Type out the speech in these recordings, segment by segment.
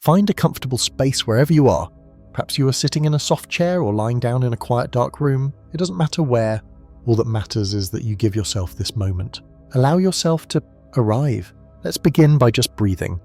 Find a comfortable space wherever you are. Perhaps you are sitting in a soft chair or lying down in a quiet dark room. It doesn't matter where. All that matters is that you give yourself this moment. Allow yourself to arrive. Let's begin by just breathing.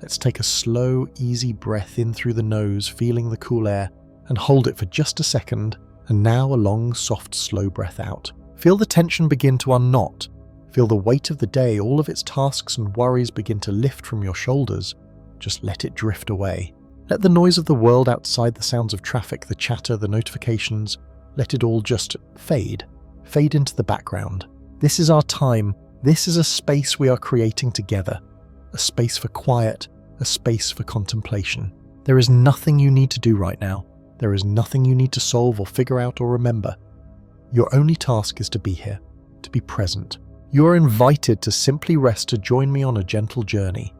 Let's take a slow, easy breath in through the nose, feeling the cool air, and hold it for just a second, and now a long, soft, slow breath out. Feel the tension begin to unknot. Feel the weight of the day, all of its tasks and worries begin to lift from your shoulders. Just let it drift away. Let the noise of the world outside, the sounds of traffic, the chatter, the notifications, let it all just fade into the background. This is our time. This is a space we are creating together. A space for quiet, a space for contemplation. There is nothing you need to do right now. There is nothing you need to solve or figure out or remember. Your only task is to be here, to be present. You are invited to simply rest, to join me on a gentle journey.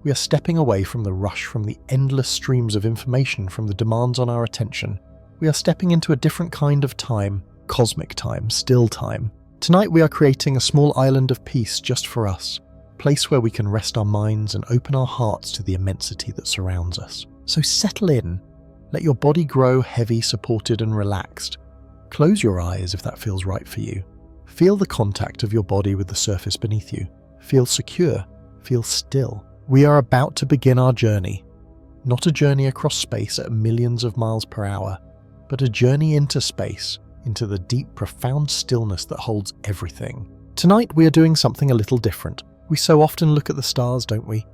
We are stepping away from the rush, from the endless streams of information, from the demands on our attention. We are stepping into a different kind of time, cosmic time, still time. Tonight we are creating a small island of peace just for us, a place where we can rest our minds and open our hearts to the immensity that surrounds us. So settle in. Let your body grow heavy, supported and relaxed. Close your eyes if that feels right for you. Feel the contact of your body with the surface beneath you. Feel secure. Feel still. We are about to begin our journey. Not a journey across space at millions of miles per hour, but a journey into space, into the deep, profound stillness that holds everything. Tonight we are doing something a little different. We so often look at the stars, don't we?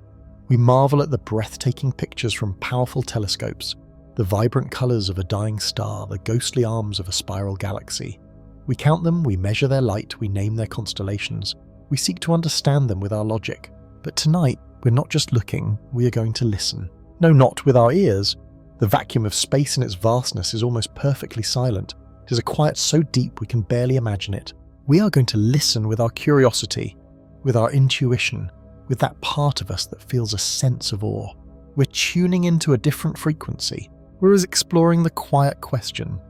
We marvel at the breathtaking pictures from powerful telescopes, the vibrant colours of a dying star, the ghostly arms of a spiral galaxy. We count them, we measure their light, we name their constellations. We seek to understand them with our logic. But tonight, we're not just looking, we are going to listen. No, not with our ears. The vacuum of space in its vastness is almost perfectly silent. It is a quiet so deep we can barely imagine it. We are going to listen with our curiosity, with our intuition, with that part of us that feels a sense of awe. We're tuning into a different frequency. We're exploring the quiet question,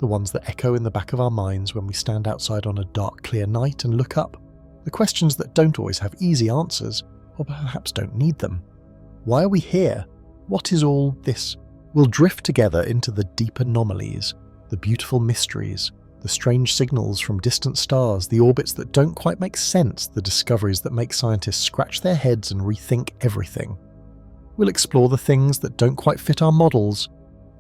the ones that echo in the back of our minds when we stand outside on a dark, clear night and look up. The questions that don't always have easy answers, or perhaps don't need them. Why are we here? What is all this? We'll drift together into the deep anomalies, the beautiful mysteries, the strange signals from distant stars, the orbits that don't quite make sense, the discoveries that make scientists scratch their heads and rethink everything. We'll explore the things that don't quite fit our models,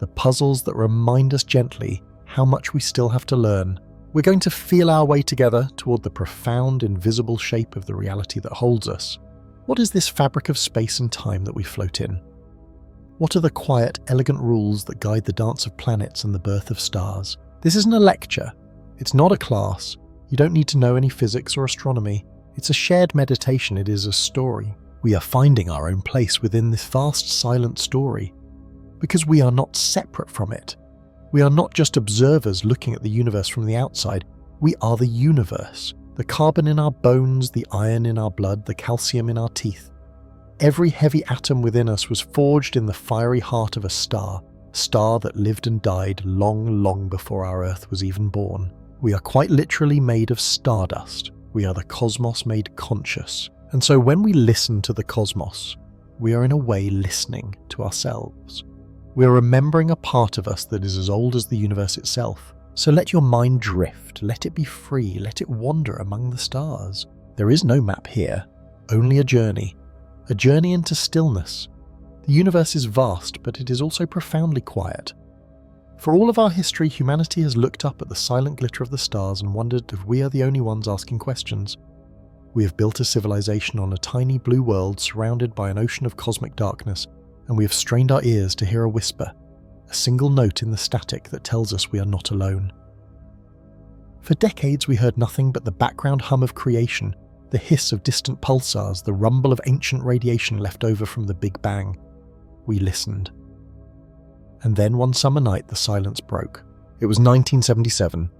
the puzzles that remind us gently how much we still have to learn. We're going to feel our way together toward the profound, invisible shape of the reality that holds us. What is this fabric of space and time that we float in? What are the quiet, elegant rules that guide the dance of planets and the birth of stars? This isn't a lecture. It's not a class. You don't need to know any physics or astronomy. It's a shared meditation. It is a story. We are finding our own place within this vast, silent story, because we are not separate from it. We are not just observers looking at the universe from the outside. We are the universe. The carbon in our bones, the iron in our blood, the calcium in our teeth. Every heavy atom within us was forged in the fiery heart of a star that lived and died long, long before our Earth was even born. We are quite literally made of stardust. We are the cosmos made conscious. And so when we listen to the cosmos, we are in a way listening to ourselves. We are remembering a part of us that is as old as the universe itself. So let your mind drift, let it be free, let it wander among the stars. There is no map here, only a journey into stillness. The universe is vast, but it is also profoundly quiet. For all of our history, humanity has looked up at the silent glitter of the stars and wondered if we are the only ones asking questions. We have built a civilization on a tiny blue world surrounded by an ocean of cosmic darkness, and we have strained our ears to hear a whisper, a single note in the static that tells us we are not alone. For decades we heard nothing but the background hum of creation, the hiss of distant pulsars, the rumble of ancient radiation left over from the Big Bang. We listened. And then one summer night the silence broke. It was 1977.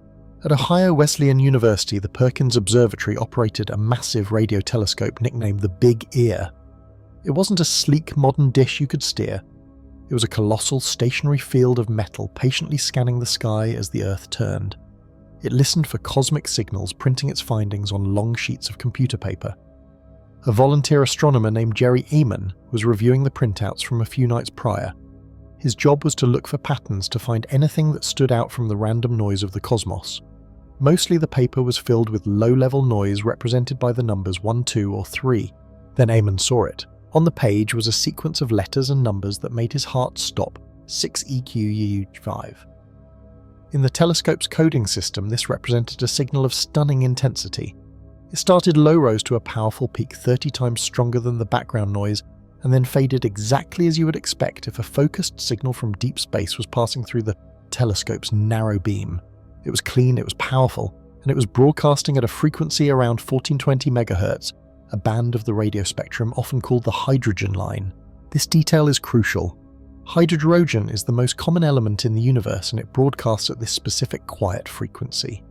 At Ohio Wesleyan University, the Perkins Observatory operated a massive radio telescope nicknamed the Big Ear. It wasn't a sleek modern dish you could steer. It was a colossal stationary field of metal patiently scanning the sky as the Earth turned. It listened for cosmic signals, printing its findings on long sheets of computer paper. A volunteer astronomer named Jerry Amon was reviewing the printouts from a few nights prior. His job was to look for patterns to find anything that stood out from the random noise of the cosmos. Mostly the paper was filled with low-level noise represented by the numbers 1, 2, or 3. Then Amon saw it. On the page was a sequence of letters and numbers that made his heart stop, 6EQUU5. In the telescope's coding system, this represented a signal of stunning intensity. It started low, rose to a powerful peak 30 times stronger than the background noise, and then faded exactly as you would expect if a focused signal from deep space was passing through the telescope's narrow beam. It was clean, it was powerful, and it was broadcasting at a frequency around 1420 MHz, a band of the radio spectrum often called the hydrogen line. This detail is crucial. Hydrogen is the most common element in the universe, and it broadcasts at this specific quiet frequency.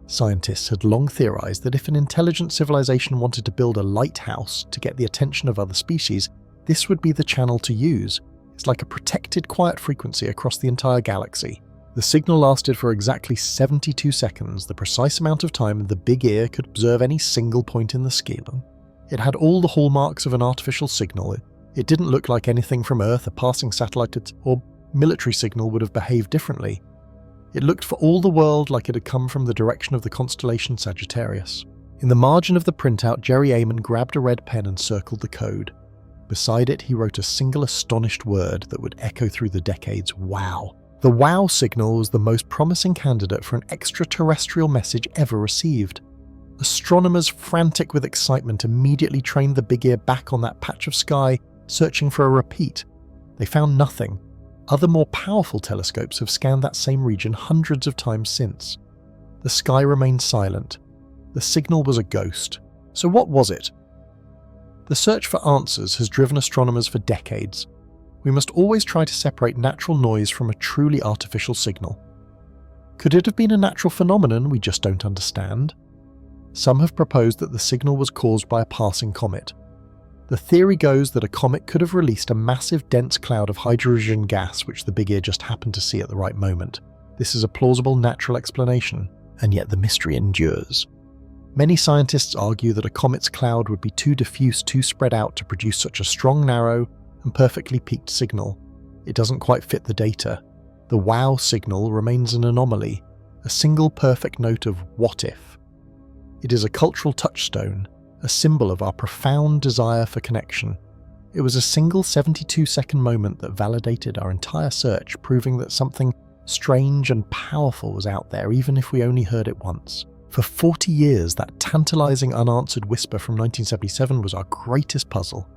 Scientists had long theorized that if an intelligent civilization wanted to build a lighthouse to get the attention of other species, this would be the channel to use. It's like a protected quiet frequency across the entire galaxy. The signal lasted for exactly 72 seconds, the precise amount of time the big ear could observe any single point in the scale. It had all the hallmarks of an artificial signal. It didn't look like anything from Earth a passing satellite or military signal would have behaved differently. It looked for all the world like it had come from the direction of the constellation Sagittarius. In the margin of the printout, Jerry Amon grabbed a red pen and circled the code. Beside it, he wrote a single astonished word that would echo through the decades: wow. The wow signal was the most promising candidate for an extraterrestrial message ever received. Astronomers, frantic with excitement, immediately trained the big ear back on that patch of sky, searching for a repeat. They found nothing. Other more powerful telescopes have scanned that same region hundreds of times since. The sky remained silent. The signal was a ghost. So what was it? The search for answers has driven astronomers for decades. We must always try to separate natural noise from a truly artificial signal. Could it have been a natural phenomenon we just don't understand? Some have proposed that the signal was caused by a passing comet. The theory goes that a comet could have released a massive dense cloud of hydrogen gas which the big ear just happened to see at the right moment. This is a plausible natural explanation, and yet the mystery endures. Many scientists argue that a comet's cloud would be too diffuse, too spread out to produce such a strong, narrow, and perfectly peaked signal. It doesn't quite fit the data. The wow signal remains an anomaly, a single perfect note of what if. It is a cultural touchstone, a symbol of our profound desire for connection. It was a single 72-second moment that validated our entire search, proving that something strange and powerful was out there, even if we only heard it once. For 40 years, that tantalizing unanswered whisper from 1977 was our greatest puzzle.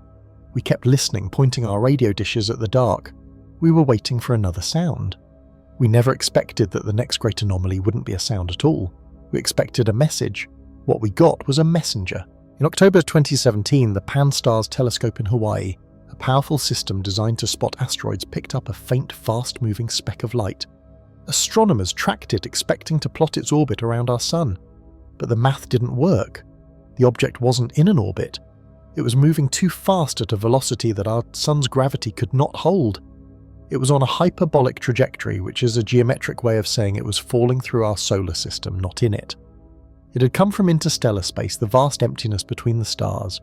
We kept listening, pointing our radio dishes at the dark. We were waiting for another sound. We never expected that the next great anomaly wouldn't be a sound at all. We expected a message. What we got was a messenger. In October 2017, the Pan-STARRS telescope in Hawaii, a powerful system designed to spot asteroids, picked up a faint, fast-moving speck of light. Astronomers tracked it, expecting to plot its orbit around our sun. But the math didn't work. The object wasn't in an orbit. It was moving too fast at a velocity that our sun's gravity could not hold. It was on a hyperbolic trajectory, which is a geometric way of saying it was falling through our solar system, not in it. It had come from interstellar space, the vast emptiness between the stars.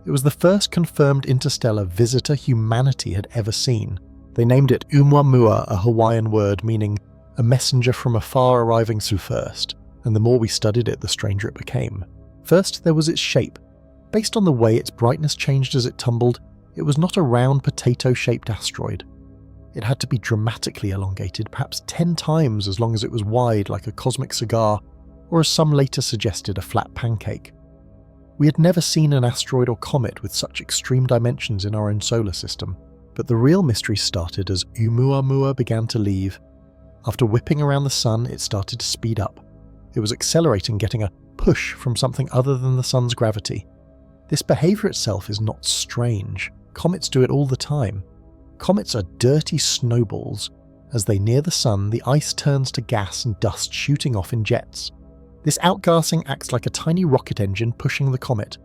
It was the first confirmed interstellar visitor humanity had ever seen. They named it Oumuamua, a Hawaiian word meaning a messenger from afar arriving through first, and the more we studied it, the stranger it became. First, there was its shape. Based on the way its brightness changed as it tumbled, it was not a round potato-shaped asteroid. It had to be dramatically elongated, perhaps 10 times as long as it was wide, like a cosmic cigar, or as some later suggested, a flat pancake. We had never seen an asteroid or comet with such extreme dimensions in our own solar system, but the real mystery started as Oumuamua began to leave. After whipping around the sun, it started to speed up. It was accelerating, getting a push from something other than the sun's gravity. This behavior itself is not strange. Comets do it all the time. Comets are dirty snowballs. As they near the sun, the ice turns to gas and dust shooting off in jets. This outgassing acts like a tiny rocket engine pushing the comet.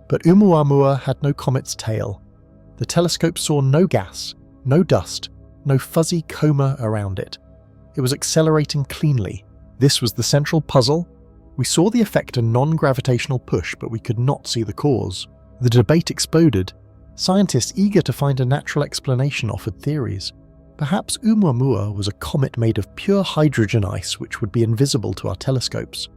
But Oumuamua had no comet's tail. The telescope saw no gas, no dust, no fuzzy coma around it. It was accelerating cleanly. This was the central puzzle. We saw the effect a non-gravitational push, but we could not see the cause. The debate exploded. Scientists eager to find a natural explanation offered theories. Perhaps Oumuamua was a comet made of pure hydrogen ice which would be invisible to our telescopes.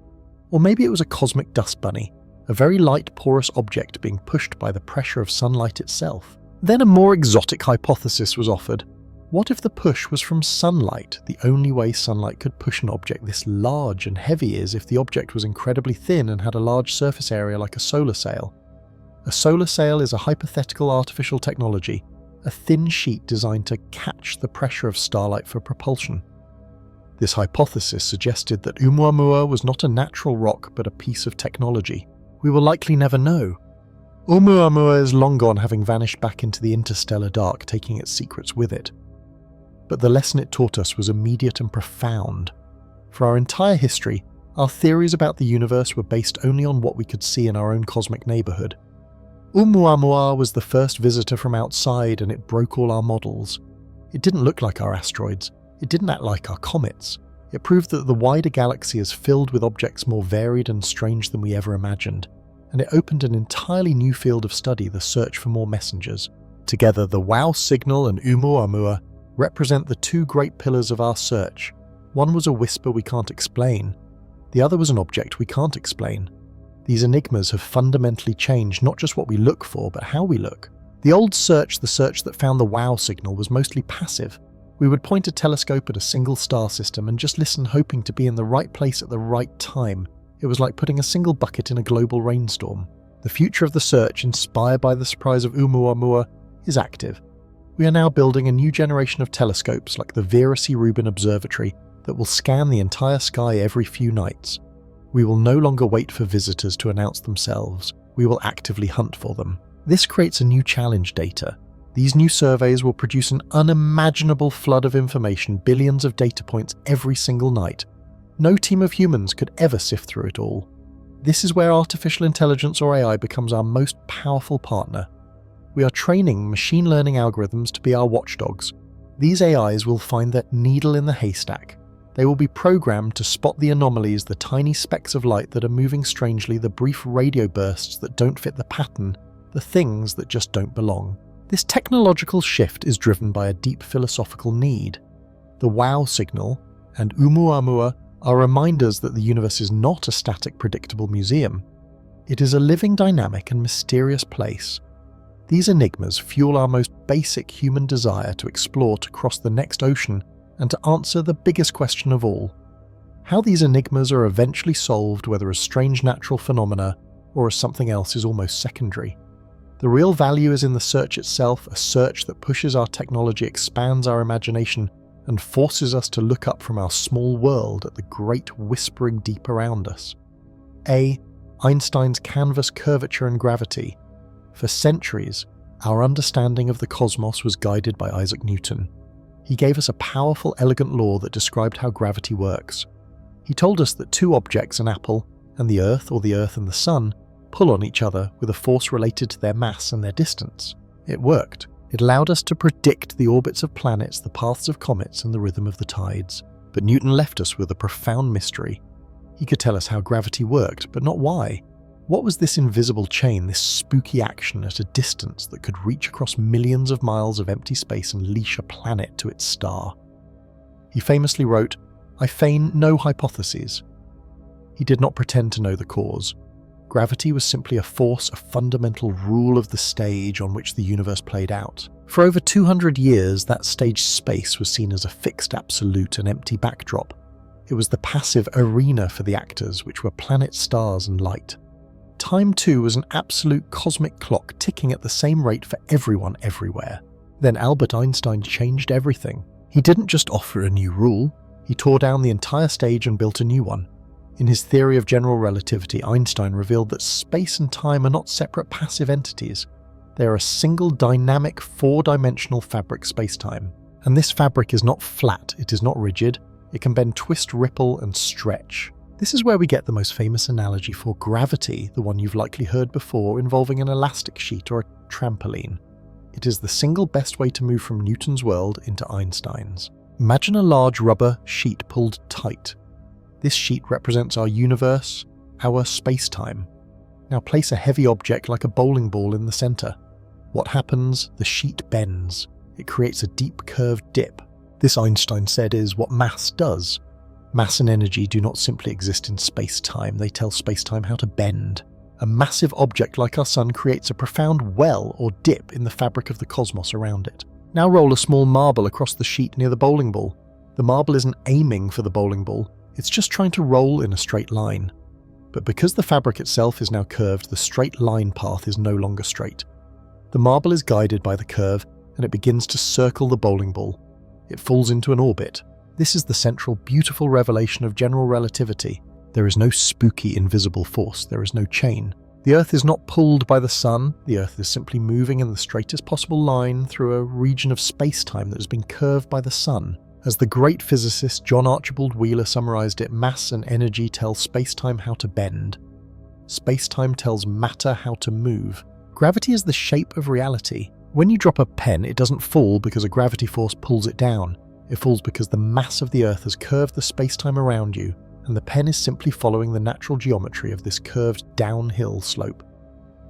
Or maybe it was a cosmic dust bunny, a very light porous object being pushed by the pressure of sunlight itself. Then a more exotic hypothesis was offered. What if the push was from sunlight? The only way sunlight could push an object this large and heavy is if the object was incredibly thin and had a large surface area like a solar sail. A solar sail is a hypothetical artificial technology, a thin sheet designed to catch the pressure of starlight for propulsion. This hypothesis suggested that Oumuamua was not a natural rock but a piece of technology. We will likely never know. Oumuamua is long gone, having vanished back into the interstellar dark, taking its secrets with it. But the lesson it taught us was immediate and profound. For our entire history, our theories about the universe were based only on what we could see in our own cosmic neighbourhood. Oumuamua was the first visitor from outside and it broke all our models. It didn't look like our asteroids. It didn't act like our comets. It proved that the wider galaxy is filled with objects more varied and strange than we ever imagined. And it opened an entirely new field of study, the search for more messengers. Together, the WOW signal and Oumuamua represent the two great pillars of our search. One was a whisper we can't explain. The other was an object we can't explain. These enigmas have fundamentally changed not just what we look for, but how we look. The old search, the search that found the WOW signal, was mostly passive. We would point a telescope at a single star system and just listen, hoping to be in the right place at the right time. It was like putting a single bucket in a global rainstorm. The future of the search, inspired by the surprise of Oumuamua, is active. We are now building a new generation of telescopes like the Vera C. Rubin Observatory that will scan the entire sky every few nights. We will no longer wait for visitors to announce themselves. We will actively hunt for them. This creates a new challenge: data. These new surveys will produce an unimaginable flood of information, billions of data points every single night. No team of humans could ever sift through it all. This is where artificial intelligence or AI becomes our most powerful partner. We are training machine learning algorithms to be our watchdogs. These AIs will find that needle in the haystack. They will be programmed to spot the anomalies, the tiny specks of light that are moving strangely, the brief radio bursts that don't fit the pattern, the things that just don't belong. This technological shift is driven by a deep philosophical need. The WOW signal and Oumuamua are reminders that the universe is not a static, predictable museum. It is a living, dynamic, and mysterious place. These enigmas fuel our most basic human desire to explore, to cross the next ocean, and to answer the biggest question of all: how these enigmas are eventually solved, whether as strange natural phenomena or as something else, is almost secondary. The real value is in the search itself, a search that pushes our technology, expands our imagination, and forces us to look up from our small world at the great whispering deep around us. A. Einstein's canvas, curvature and gravity. For centuries, our understanding of the cosmos was guided by Isaac Newton. He gave us a powerful, elegant law that described how gravity works. He told us that two objects, an apple and the Earth, or the Earth and the Sun, pull on each other with a force related to their mass and their distance. It worked. It allowed us to predict the orbits of planets, the paths of comets, and the rhythm of the tides. But Newton left us with a profound mystery. He could tell us how gravity worked, but not why. What was this invisible chain, this spooky action at a distance that could reach across millions of miles of empty space and leash a planet to its star? He famously wrote, "I feign no hypotheses." He did not pretend to know the cause. Gravity was simply a force, a fundamental rule of the stage on which the universe played out. For over 200 years, that stage space was seen as a fixed absolute, an empty backdrop. It was the passive arena for the actors, which were planets, stars, and light. Time, too, was an absolute cosmic clock ticking at the same rate for everyone everywhere. Then Albert Einstein changed everything. He didn't just offer a new rule, he tore down the entire stage and built a new one. In his theory of general relativity, Einstein revealed that space and time are not separate passive entities. They are a single dynamic, four-dimensional fabric spacetime. And this fabric is not flat, it is not rigid, it can bend, twist, ripple, and stretch. This is where we get the most famous analogy for gravity, the one you've likely heard before, involving an elastic sheet or a trampoline. It is the single best way to move from Newton's world into Einstein's. Imagine a large rubber sheet pulled tight. This sheet represents our universe, our space-time. Now place a heavy object like a bowling ball in the center. What happens? The sheet bends. It creates a deep curved dip. This, Einstein said, is what mass does. Mass and energy do not simply exist in space-time, they tell space-time how to bend. A massive object like our sun creates a profound well or dip in the fabric of the cosmos around it. Now roll a small marble across the sheet near the bowling ball. The marble isn't aiming for the bowling ball, it's just trying to roll in a straight line. But because the fabric itself is now curved, the straight line path is no longer straight. The marble is guided by the curve, and it begins to circle the bowling ball. It falls into an orbit. This is the central, beautiful revelation of general relativity. There is no spooky, invisible force. There is no chain. The Earth is not pulled by the sun. The Earth is simply moving in the straightest possible line through a region of space-time that has been curved by the sun. As the great physicist John Archibald Wheeler summarized it, mass and energy tell space-time how to bend. Space-time tells matter how to move. Gravity is the shape of reality. When you drop a pen, it doesn't fall because a gravity force pulls it down. It falls because the mass of the Earth has curved the space-time around you, and the pen is simply following the natural geometry of this curved downhill slope.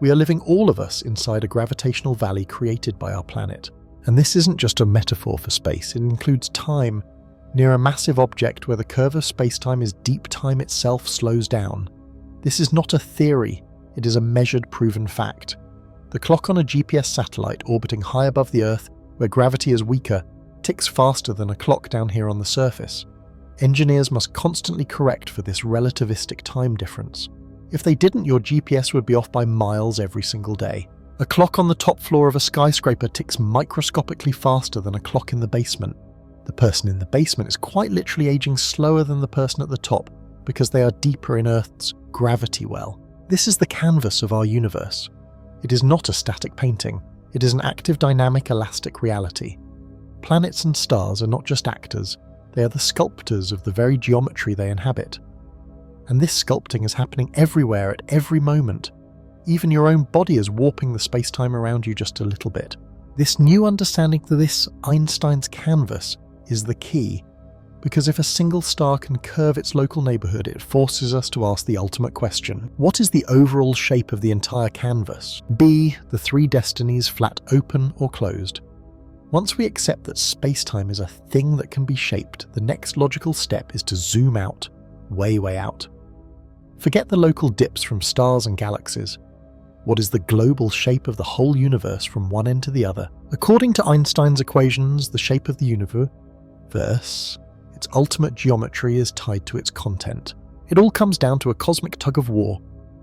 We are living, all of us, inside a gravitational valley created by our planet. And this isn't just a metaphor for space, it includes time. Near a massive object where the curve of space-time is deep, time itself slows down. This is not a theory, it is a measured, proven fact. The clock on a GPS satellite orbiting high above the Earth, where gravity is weaker, ticks faster than a clock down here on the surface. Engineers must constantly correct for this relativistic time difference. If they didn't, your GPS would be off by miles every single day. A clock on the top floor of a skyscraper ticks microscopically faster than a clock in the basement. The person in the basement is quite literally aging slower than the person at the top because they are deeper in Earth's gravity well. This is the canvas of our universe. It is not a static painting. It is an active, dynamic, elastic reality. Planets and stars are not just actors, they are the sculptors of the very geometry they inhabit. And this sculpting is happening everywhere at every moment. Even your own body is warping the space-time around you just a little bit. This new understanding to this Einstein's canvas is the key, because if a single star can curve its local neighborhood, it forces us to ask the ultimate question. What is the overall shape of the entire canvas? B, the three destinies, flat, open, or closed. Once we accept that space-time is a thing that can be shaped, the next logical step is to zoom out, way, way out. Forget the local dips from stars and galaxies. What is the global shape of the whole universe from one end to the other? According to Einstein's equations, the shape of the universe, its ultimate geometry is tied to its content. It all comes down to a cosmic tug of war.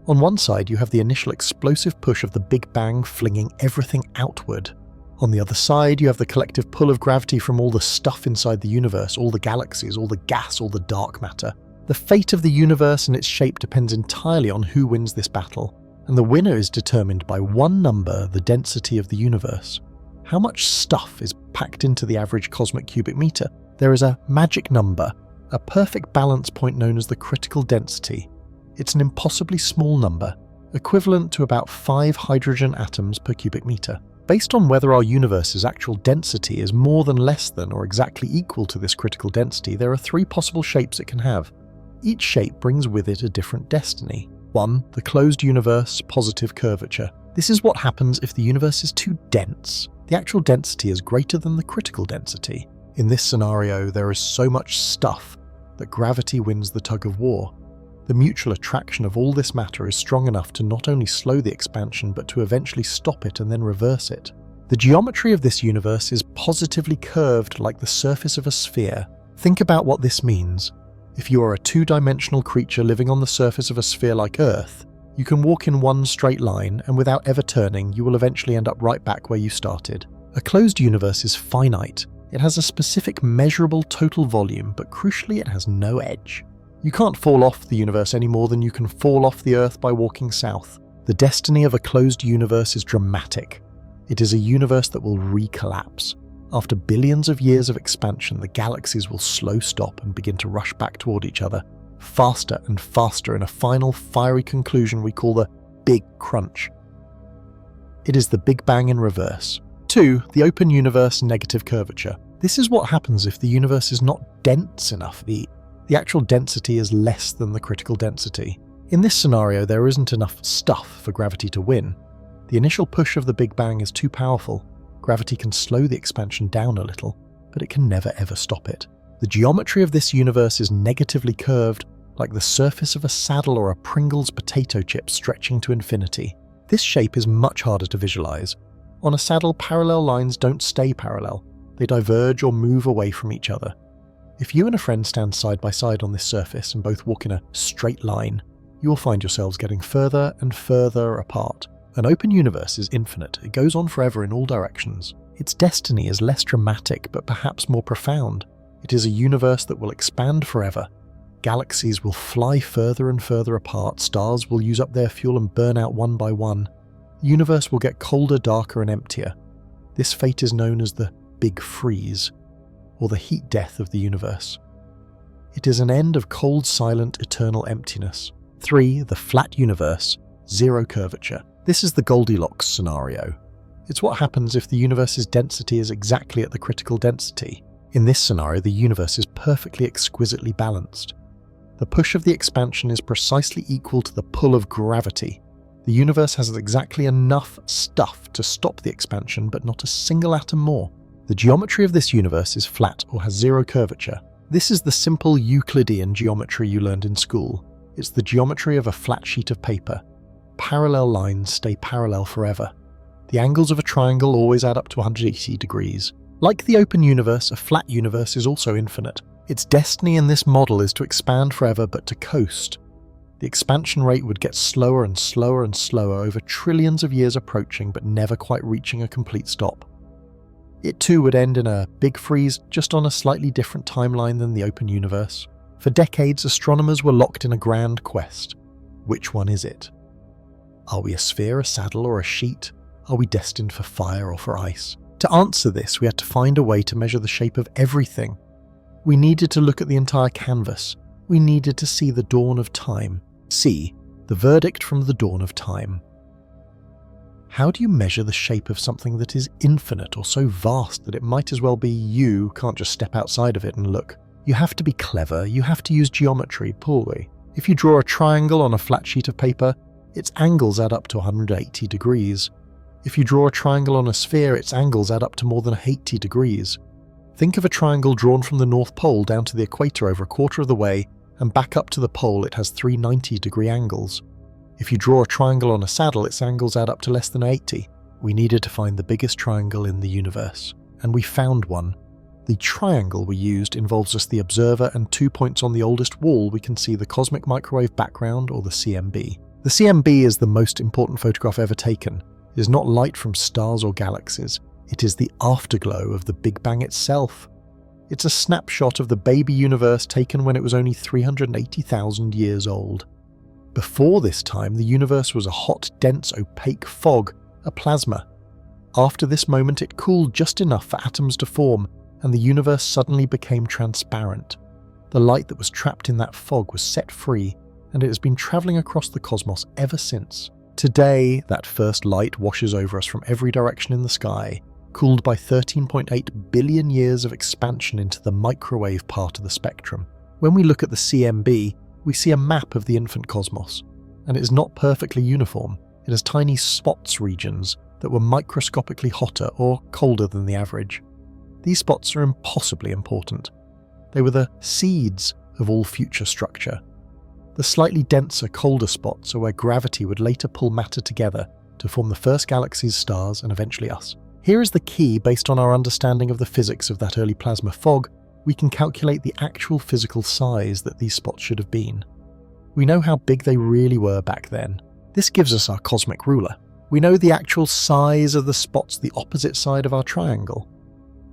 On one side, you have the initial explosive push of the Big Bang flinging everything outward. On the other side, you have the collective pull of gravity from all the stuff inside the universe, all the galaxies, all the gas, all the dark matter. The fate of the universe and its shape depends entirely on who wins this battle, and the winner is determined by one number, the density of the universe. How much stuff is packed into the average cosmic cubic meter? There is a magic number, a perfect balance point known as the critical density. It's an impossibly small number, equivalent to about 5 hydrogen atoms per cubic meter. Based on whether our universe's actual density is more than, less than, or exactly equal to this critical density, there are 3 possible shapes it can have. Each shape brings with it a different destiny. 1. The closed universe, positive curvature. This is what happens if the universe is too dense. The actual density is greater than the critical density. In this scenario, there is so much stuff that gravity wins the tug of war. The mutual attraction of all this matter is strong enough to not only slow the expansion, but to eventually stop it and then reverse it. The geometry of this universe is positively curved like the surface of a sphere. Think about what this means. If you are a 2-dimensional creature living on the surface of a sphere like Earth, you can walk in one straight line, and without ever turning, you will eventually end up right back where you started. A closed universe is finite. It has a specific measurable total volume, but crucially it has no edge. You can't fall off the universe any more than you can fall off the Earth by walking south. The destiny of a closed universe is dramatic. It is a universe that will recollapse. After billions of years of expansion, the galaxies will slow stop and begin to rush back toward each other, faster and faster in a final fiery conclusion we call the Big Crunch. It is the Big Bang in reverse. 2. The open universe, negative curvature. This is what happens if the universe is not dense enough. The actual density is less than the critical density. In this scenario, there isn't enough stuff for gravity to win. The initial push of the Big Bang is too powerful. Gravity can slow the expansion down a little, but it can never ever stop it. The geometry of this universe is negatively curved, like the surface of a saddle or a Pringles potato chip stretching to infinity. This shape is much harder to visualize. On a saddle, parallel lines don't stay parallel. They diverge or move away from each other. If you and a friend stand side by side on this surface and both walk in a straight line, you will find yourselves getting further and further apart. An open universe is infinite. It goes on forever in all directions. Its destiny is less dramatic, but perhaps more profound. It is a universe that will expand forever. Galaxies will fly further and further apart. Stars will use up their fuel and burn out one by one. The universe will get colder, darker, and emptier. This fate is known as the Big Freeze, or the heat death of the universe. It is an end of cold, silent, eternal emptiness. 3. The flat universe, zero curvature. This is the Goldilocks scenario. It's what happens if the universe's density is exactly at the critical density. In this scenario, the universe is perfectly exquisitely balanced. The push of the expansion is precisely equal to the pull of gravity. The universe has exactly enough stuff to stop the expansion, but not a single atom more. The geometry of this universe is flat or has zero curvature. This is the simple Euclidean geometry you learned in school. It's the geometry of a flat sheet of paper. Parallel lines stay parallel forever. The angles of a triangle always add up to 180 degrees. Like the open universe, a flat universe is also infinite. Its destiny in this model is to expand forever, but to coast. The expansion rate would get slower and slower and slower over trillions of years approaching, but never quite reaching a complete stop. It too would end in a big freeze, just on a slightly different timeline than the open universe. For decades, astronomers were locked in a grand quest. Which one is it? Are we a sphere, a saddle, or a sheet? Are we destined for fire or for ice? To answer this, we had to find a way to measure the shape of everything. We needed to look at the entire canvas. We needed to see the dawn of time. See, the verdict from the dawn of time. How do you measure the shape of something that is infinite or so vast that it might as well be you can't just step outside of it and look? You have to be clever, you have to use geometry poorly. If you draw a triangle on a flat sheet of paper, its angles add up to 180 degrees. If you draw a triangle on a sphere, its angles add up to more than 80 degrees. Think of a triangle drawn from the North Pole down to the equator over a quarter of the way, and back up to the pole it has 3 90-degree angles. If you draw a triangle on a saddle, its angles add up to less than 80. We needed to find the biggest triangle in the universe, and we found one. The triangle we used involves just the observer and 2 points on the oldest wall we can see the cosmic microwave background, or the CMB. The CMB is the most important photograph ever taken. It is not light from stars or galaxies. It is the afterglow of the Big Bang itself. It's a snapshot of the baby universe taken when it was only 380,000 years old. Before this time, the universe was a hot, dense, opaque fog, a plasma. After this moment, it cooled just enough for atoms to form, and the universe suddenly became transparent. The light that was trapped in that fog was set free, and it has been travelling across the cosmos ever since. Today, that first light washes over us from every direction in the sky, cooled by 13.8 billion years of expansion into the microwave part of the spectrum. When we look at the CMB, we see a map of the infant cosmos, and it is not perfectly uniform. It has tiny spots regions that were microscopically hotter or colder than the average. These spots are impossibly important. They were the seeds of all future structure. The slightly denser, colder spots are where gravity would later pull matter together to form the first galaxies, stars, and eventually us. Here is the key. Based on our understanding of the physics of that early plasma fog, we can calculate the actual physical size that these spots should have been. We know how big they really were back then. This gives us our cosmic ruler. We know the actual size of the spots the opposite side of our triangle.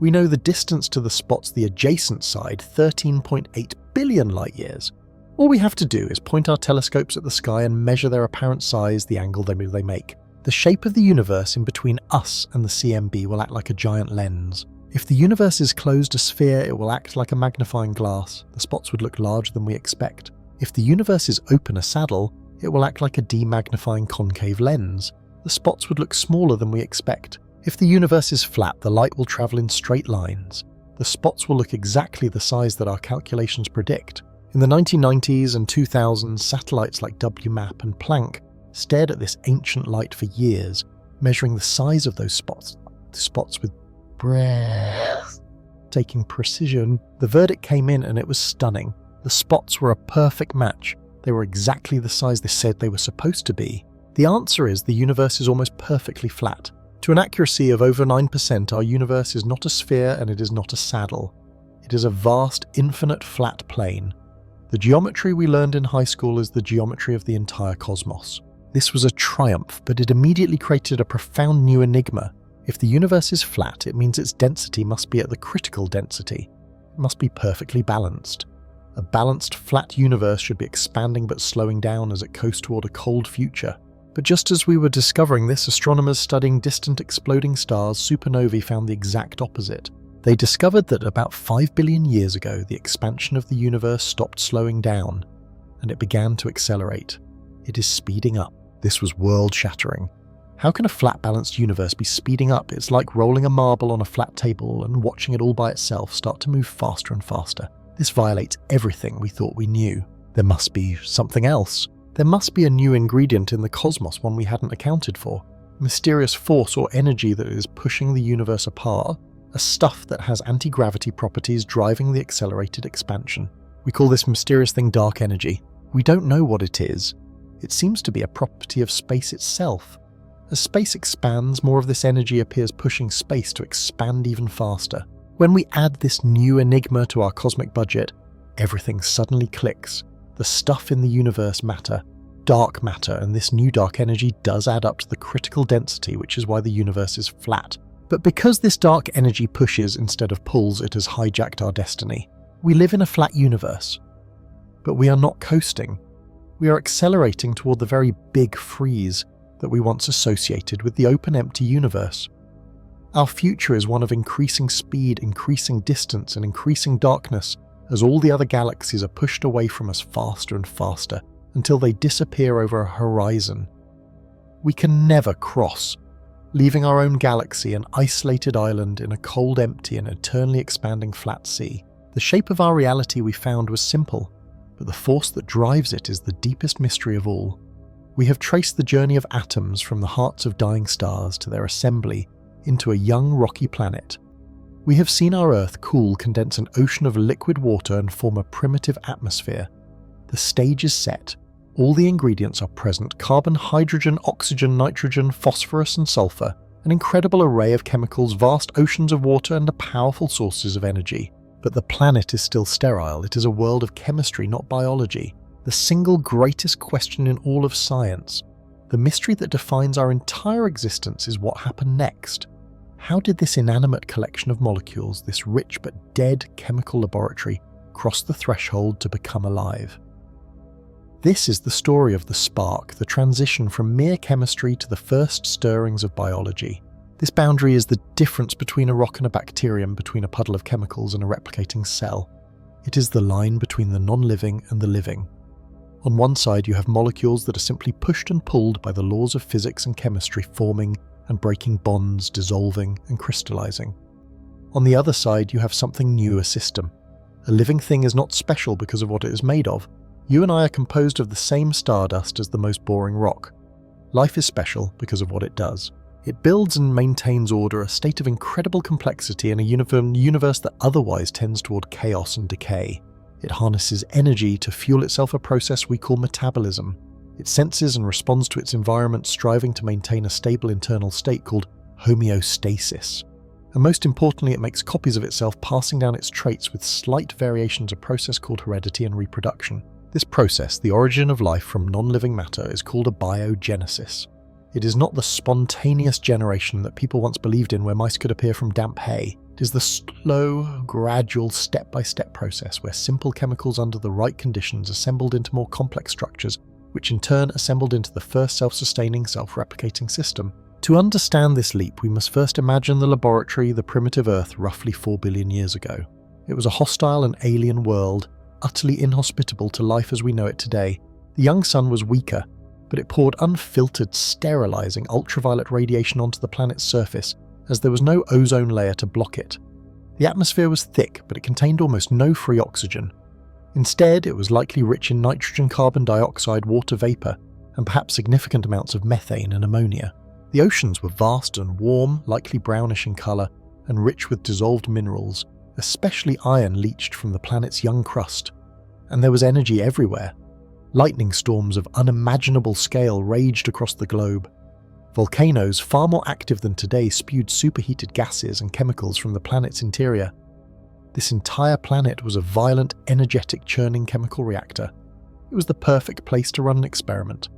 We know the distance to the spots the adjacent side, 13.8 billion light years. All we have to do is point our telescopes at the sky and measure their apparent size, the angle they make. The shape of the universe in between us and the CMB will act like a giant lens. If the universe is closed a sphere, it will act like a magnifying glass. The spots would look larger than we expect. If the universe is open a saddle, it will act like a demagnifying concave lens. The spots would look smaller than we expect. If the universe is flat, the light will travel in straight lines. The spots will look exactly the size that our calculations predict. In the 1990s and 2000s, satellites like WMAP and Planck stared at this ancient light for years, measuring the size of those spots with breathtaking precision. The verdict came in and it was stunning. The spots were a perfect match. They were exactly the size they said they were supposed to be. The answer is the universe is almost perfectly flat. To an accuracy of over 9%, our universe is not a sphere and it is not a saddle. It is a vast, infinite flat plane. The geometry we learned in high school is the geometry of the entire cosmos. This was a triumph, but it immediately created a profound new enigma. If the universe is flat, it means its density must be at the critical density. It must be perfectly balanced. A balanced, flat universe should be expanding but slowing down as it coasts toward a cold future. But just as we were discovering this, astronomers studying distant exploding stars, supernovae, found the exact opposite. They discovered that about 5 billion years ago, the expansion of the universe stopped slowing down, and it began to accelerate. It is speeding up. This was world-shattering. How can a flat, balanced universe be speeding up? It's like rolling a marble on a flat table and watching it all by itself start to move faster and faster. This violates everything we thought we knew. There must be something else. There must be a new ingredient in the cosmos, one we hadn't accounted for. A mysterious force or energy that is pushing the universe apart. A stuff that has anti-gravity properties driving the accelerated expansion. We call this mysterious thing dark energy. We don't know what it is. It seems to be a property of space itself. As space expands, more of this energy appears pushing space to expand even faster. When we add this new enigma to our cosmic budget, everything suddenly clicks. The stuff in the universe matter, dark matter, and this new dark energy does add up to the critical density, which is why the universe is flat. But because this dark energy pushes instead of pulls, it has hijacked our destiny. We live in a flat universe, but we are not coasting. We are accelerating toward the very big freeze that we once associated with the open, empty universe. Our future is one of increasing speed, increasing distance, and increasing darkness as all the other galaxies are pushed away from us faster and faster until they disappear over a horizon. We can never cross, leaving our own galaxy an isolated island in a cold, empty, and eternally expanding flat sea. The shape of our reality we found was simple, but the force that drives it is the deepest mystery of all. We have traced the journey of atoms from the hearts of dying stars to their assembly into a young rocky planet. We have seen our Earth cool, condense an ocean of liquid water and form a primitive atmosphere. The stage is set. All the ingredients are present: carbon, hydrogen, oxygen, nitrogen, phosphorus and sulfur, an incredible array of chemicals, vast oceans of water and powerful sources of energy. But the planet is still sterile. It is a world of chemistry, not biology. The single greatest question in all of science, the mystery that defines our entire existence, is what happened next. How did this inanimate collection of molecules, this rich but dead chemical laboratory, cross the threshold to become alive? This is the story of the spark, the transition from mere chemistry to the first stirrings of biology. This boundary is the difference between a rock and a bacterium, between a puddle of chemicals and a replicating cell. It is the line between the non-living and the living. On one side you have molecules that are simply pushed and pulled by the laws of physics and chemistry, forming and breaking bonds, dissolving and crystallizing. On the other side you have something new, a system. A living thing is not special because of what it is made of. You and I are composed of the same stardust as the most boring rock. Life is special because of what it does. It builds and maintains order, a state of incredible complexity in a universe that otherwise tends toward chaos and decay. It harnesses energy to fuel itself, a process we call metabolism. It senses and responds to its environment, striving to maintain a stable internal state called homeostasis. And most importantly, it makes copies of itself, passing down its traits with slight variations, a process called heredity and reproduction. This process, the origin of life from non-living matter, is called a biogenesis. It is not the spontaneous generation that people once believed in, where mice could appear from damp hay. It is the slow, gradual, step-by-step process where simple chemicals under the right conditions assembled into more complex structures, which in turn assembled into the first self-sustaining, self-replicating system. To understand this leap, we must first imagine the laboratory, the primitive Earth, roughly 4 billion years ago. It was a hostile and alien world, utterly inhospitable to life as we know it today. The young sun was weaker, but it poured unfiltered, sterilizing ultraviolet radiation onto the planet's surface, as there was no ozone layer to block it. The atmosphere was thick, but it contained almost no free oxygen. Instead, it was likely rich in nitrogen, carbon dioxide, water vapor, and perhaps significant amounts of methane and ammonia. The oceans were vast and warm, likely brownish in color, and rich with dissolved minerals, especially iron leached from the planet's young crust. And there was energy everywhere. Lightning storms of unimaginable scale raged across the globe. Volcanoes, far more active than today, spewed superheated gases and chemicals from the planet's interior. This entire planet was a violent, energetic, churning chemical reactor. It was the perfect place to run an experiment.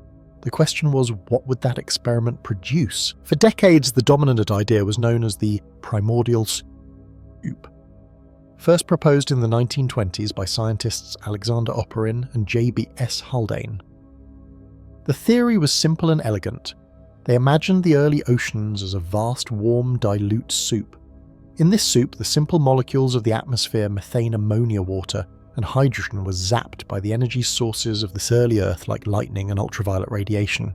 The question was, what would that experiment produce? For decades, the dominant idea was known as the primordial soup. First proposed in the 1920s by scientists Alexander Oparin and J.B.S. Haldane. The theory was simple and elegant. They imagined the early oceans as a vast, warm, dilute soup. In this soup, the simple molecules of the atmosphere, methane, ammonia, water, and hydrogen were zapped by the energy sources of this early Earth like lightning and ultraviolet radiation.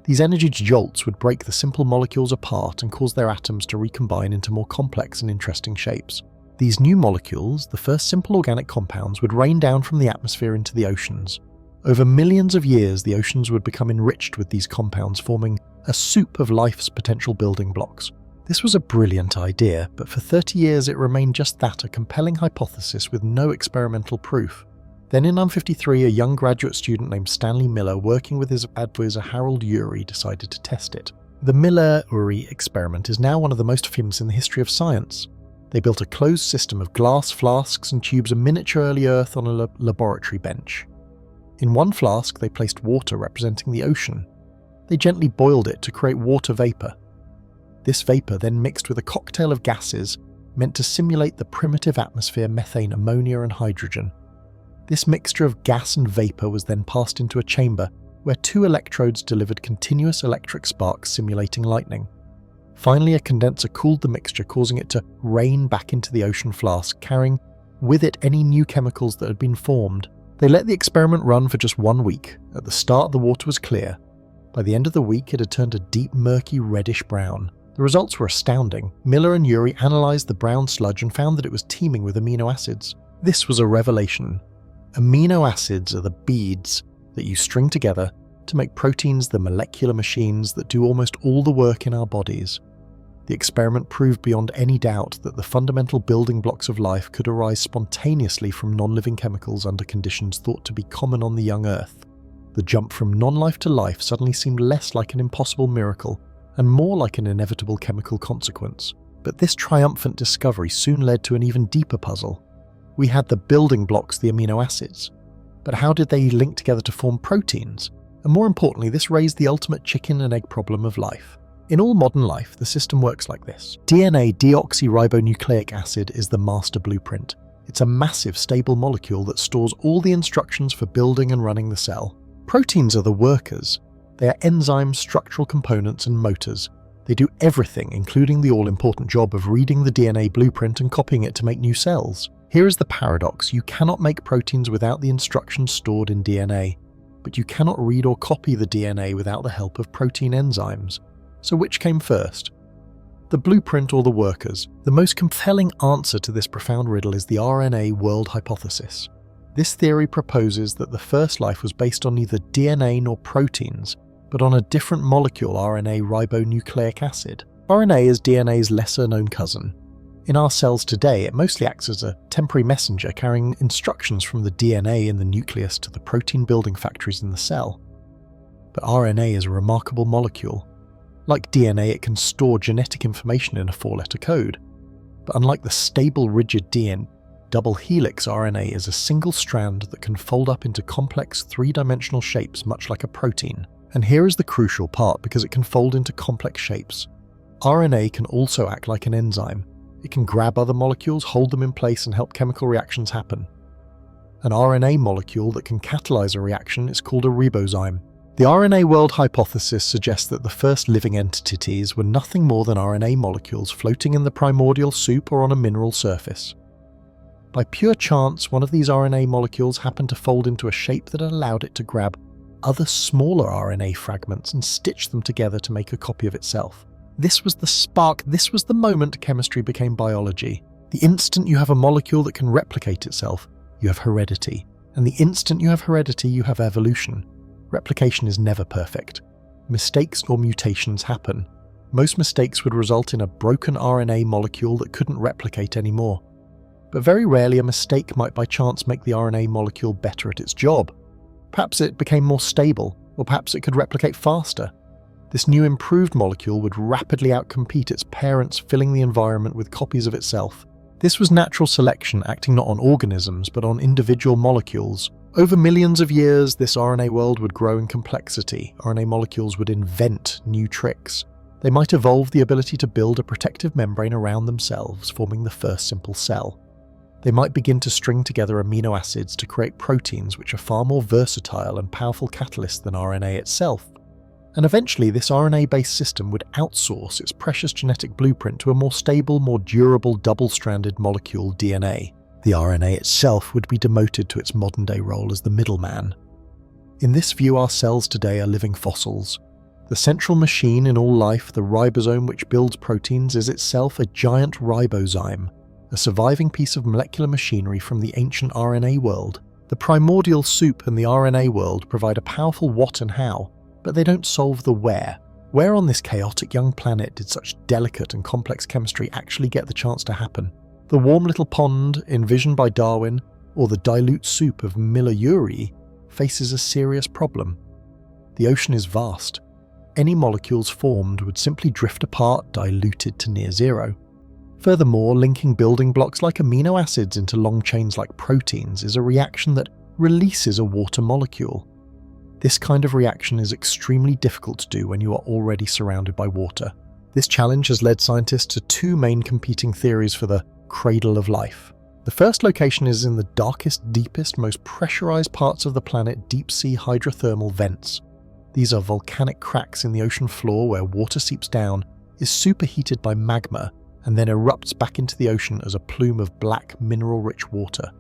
These energy jolts would break the simple molecules apart and cause their atoms to recombine into more complex and interesting shapes. These new molecules, the first simple organic compounds, would rain down from the atmosphere into the oceans. Over millions of years, the oceans would become enriched with these compounds, forming a soup of life's potential building blocks. This was a brilliant idea, but for 30 years it remained just that, a compelling hypothesis with no experimental proof. Then in 1953, a young graduate student named Stanley Miller, working with his advisor Harold Urey, decided to test it. The Miller-Urey experiment is now one of the most famous in the history of science. They built a closed system of glass flasks and tubes of miniature early Earth on a laboratory bench. In one flask, they placed water representing the ocean. They gently boiled it to create water vapor. This vapor then mixed with a cocktail of gases meant to simulate the primitive atmosphere, methane, ammonia, and hydrogen. This mixture of gas and vapor was then passed into a chamber where 2 electrodes delivered continuous electric sparks simulating lightning. Finally, a condenser cooled the mixture, causing it to rain back into the ocean flask, carrying with it any new chemicals that had been formed. They let the experiment run for just 1 week. At the start, the water was clear. By the end of the week, it had turned a deep, murky, reddish brown. The results were astounding. Miller and Urey analysed the brown sludge and found that it was teeming with amino acids. This was a revelation. Amino acids are the beads that you string together to make proteins, the molecular machines that do almost all the work in our bodies. The experiment proved beyond any doubt that the fundamental building blocks of life could arise spontaneously from non-living chemicals under conditions thought to be common on the young Earth. The jump from non-life to life suddenly seemed less like an impossible miracle and more like an inevitable chemical consequence. But this triumphant discovery soon led to an even deeper puzzle. We had the building blocks, the amino acids. But how did they link together to form proteins? And more importantly, this raised the ultimate chicken and egg problem of life. In all modern life, the system works like this. DNA, deoxyribonucleic acid, is the master blueprint. It's a massive, stable molecule that stores all the instructions for building and running the cell. Proteins are the workers. They are enzymes, structural components, and motors. They do everything, including the all-important job of reading the DNA blueprint and copying it to make new cells. Here is the paradox. You cannot make proteins without the instructions stored in DNA, but you cannot read or copy the DNA without the help of protein enzymes. So which came first? The blueprint or the workers? The most compelling answer to this profound riddle is the RNA world hypothesis. This theory proposes that the first life was based on neither DNA nor proteins, but on a different molecule, RNA ribonucleic acid. RNA is DNA's lesser-known cousin. In our cells today, it mostly acts as a temporary messenger carrying instructions from the DNA in the nucleus to the protein building factories in the cell. But RNA is a remarkable molecule. Like DNA, it can store genetic information in a 4-letter code. But unlike the stable, rigid DNA, double helix RNA is a single strand that can fold up into complex 3-dimensional shapes much like a protein. And here is the crucial part, because it can fold into complex shapes. RNA can also act like an enzyme. It can grab other molecules, hold them in place, and help chemical reactions happen. An RNA molecule that can catalyze a reaction is called a ribozyme. The RNA world hypothesis suggests that the first living entities were nothing more than RNA molecules floating in the primordial soup or on a mineral surface. By pure chance, one of these RNA molecules happened to fold into a shape that allowed it to grab other smaller RNA fragments and stitch them together to make a copy of itself. This was the spark, this was the moment chemistry became biology. The instant you have a molecule that can replicate itself, you have heredity. And the instant you have heredity, you have evolution. Replication is never perfect. Mistakes or mutations happen. Most mistakes would result in a broken RNA molecule that couldn't replicate anymore. But very rarely a mistake might by chance make the RNA molecule better at its job. Perhaps it became more stable, or perhaps it could replicate faster. This new improved molecule would rapidly outcompete its parents, filling the environment with copies of itself. This was natural selection acting not on organisms, but on individual molecules. Over millions of years, this RNA world would grow in complexity. RNA molecules would invent new tricks. They might evolve the ability to build a protective membrane around themselves, forming the first simple cell. They might begin to string together amino acids to create proteins which are far more versatile and powerful catalysts than RNA itself. And eventually this RNA-based system would outsource its precious genetic blueprint to a more stable, more durable double-stranded molecule DNA. The RNA itself would be demoted to its modern-day role as the middleman. In this view, our cells today are living fossils. The central machine in all life, the ribosome which builds proteins, is itself a giant ribozyme, a surviving piece of molecular machinery from the ancient RNA world. The primordial soup and the RNA world provide a powerful what and how, but they don't solve the where. Where on this chaotic young planet did such delicate and complex chemistry actually get the chance to happen? The warm little pond envisioned by Darwin, or the dilute soup of Miller-Urey, faces a serious problem. The ocean is vast. Any molecules formed would simply drift apart, diluted to near zero. Furthermore, linking building blocks like amino acids into long chains like proteins is a reaction that releases a water molecule. This kind of reaction is extremely difficult to do when you are already surrounded by water. This challenge has led scientists to two main competing theories for the cradle of life. The first location is in the darkest, deepest, most pressurized parts of the planet, deep-sea hydrothermal vents. These are volcanic cracks in the ocean floor where water seeps down, is superheated by magma, and then erupts back into the ocean as a plume of black, mineral-rich water.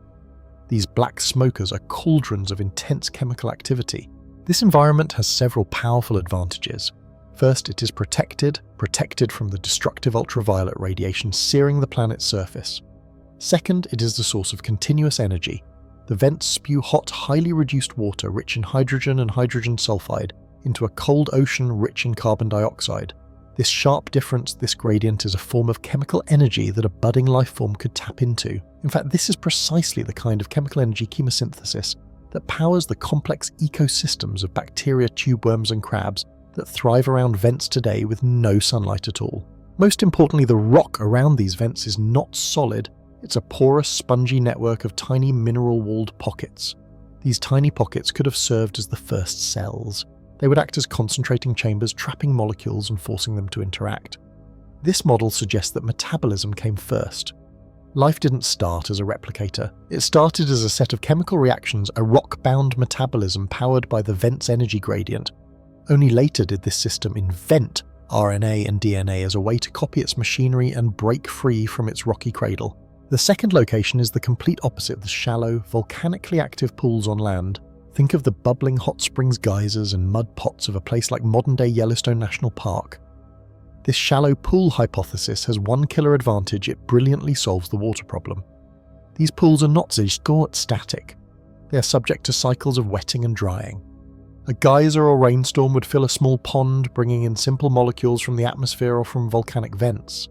These black smokers are cauldrons of intense chemical activity. This environment has several powerful advantages. First, it is protected from the destructive ultraviolet radiation searing the planet's surface. Second, it is the source of continuous energy. The vents spew hot, highly reduced water rich in hydrogen and hydrogen sulfide into a cold ocean rich in carbon dioxide. This sharp difference, this gradient, is a form of chemical energy that a budding life form could tap into. In fact, this is precisely the kind of chemical energy chemosynthesis that powers the complex ecosystems of bacteria, tubeworms and crabs that thrive around vents today with no sunlight at all. Most importantly, the rock around these vents is not solid. It's a porous, spongy network of tiny mineral-walled pockets. These tiny pockets could have served as the first cells. They would act as concentrating chambers, trapping molecules and forcing them to interact. This model suggests that metabolism came first. Life didn't start as a replicator. It started as a set of chemical reactions, a rock-bound metabolism powered by the vent's energy gradient. Only later did this system invent RNA and DNA as a way to copy its machinery and break free from its rocky cradle. The second location is the complete opposite of the shallow, volcanically active pools on land. Think of the bubbling hot springs geysers and mud pots of a place like modern-day Yellowstone National Park. This shallow pool hypothesis has one killer advantage: it brilliantly solves the water problem. These pools are not static. They are subject to cycles of wetting and drying. A geyser or rainstorm would fill a small pond, bringing in simple molecules from the atmosphere or from volcanic vents.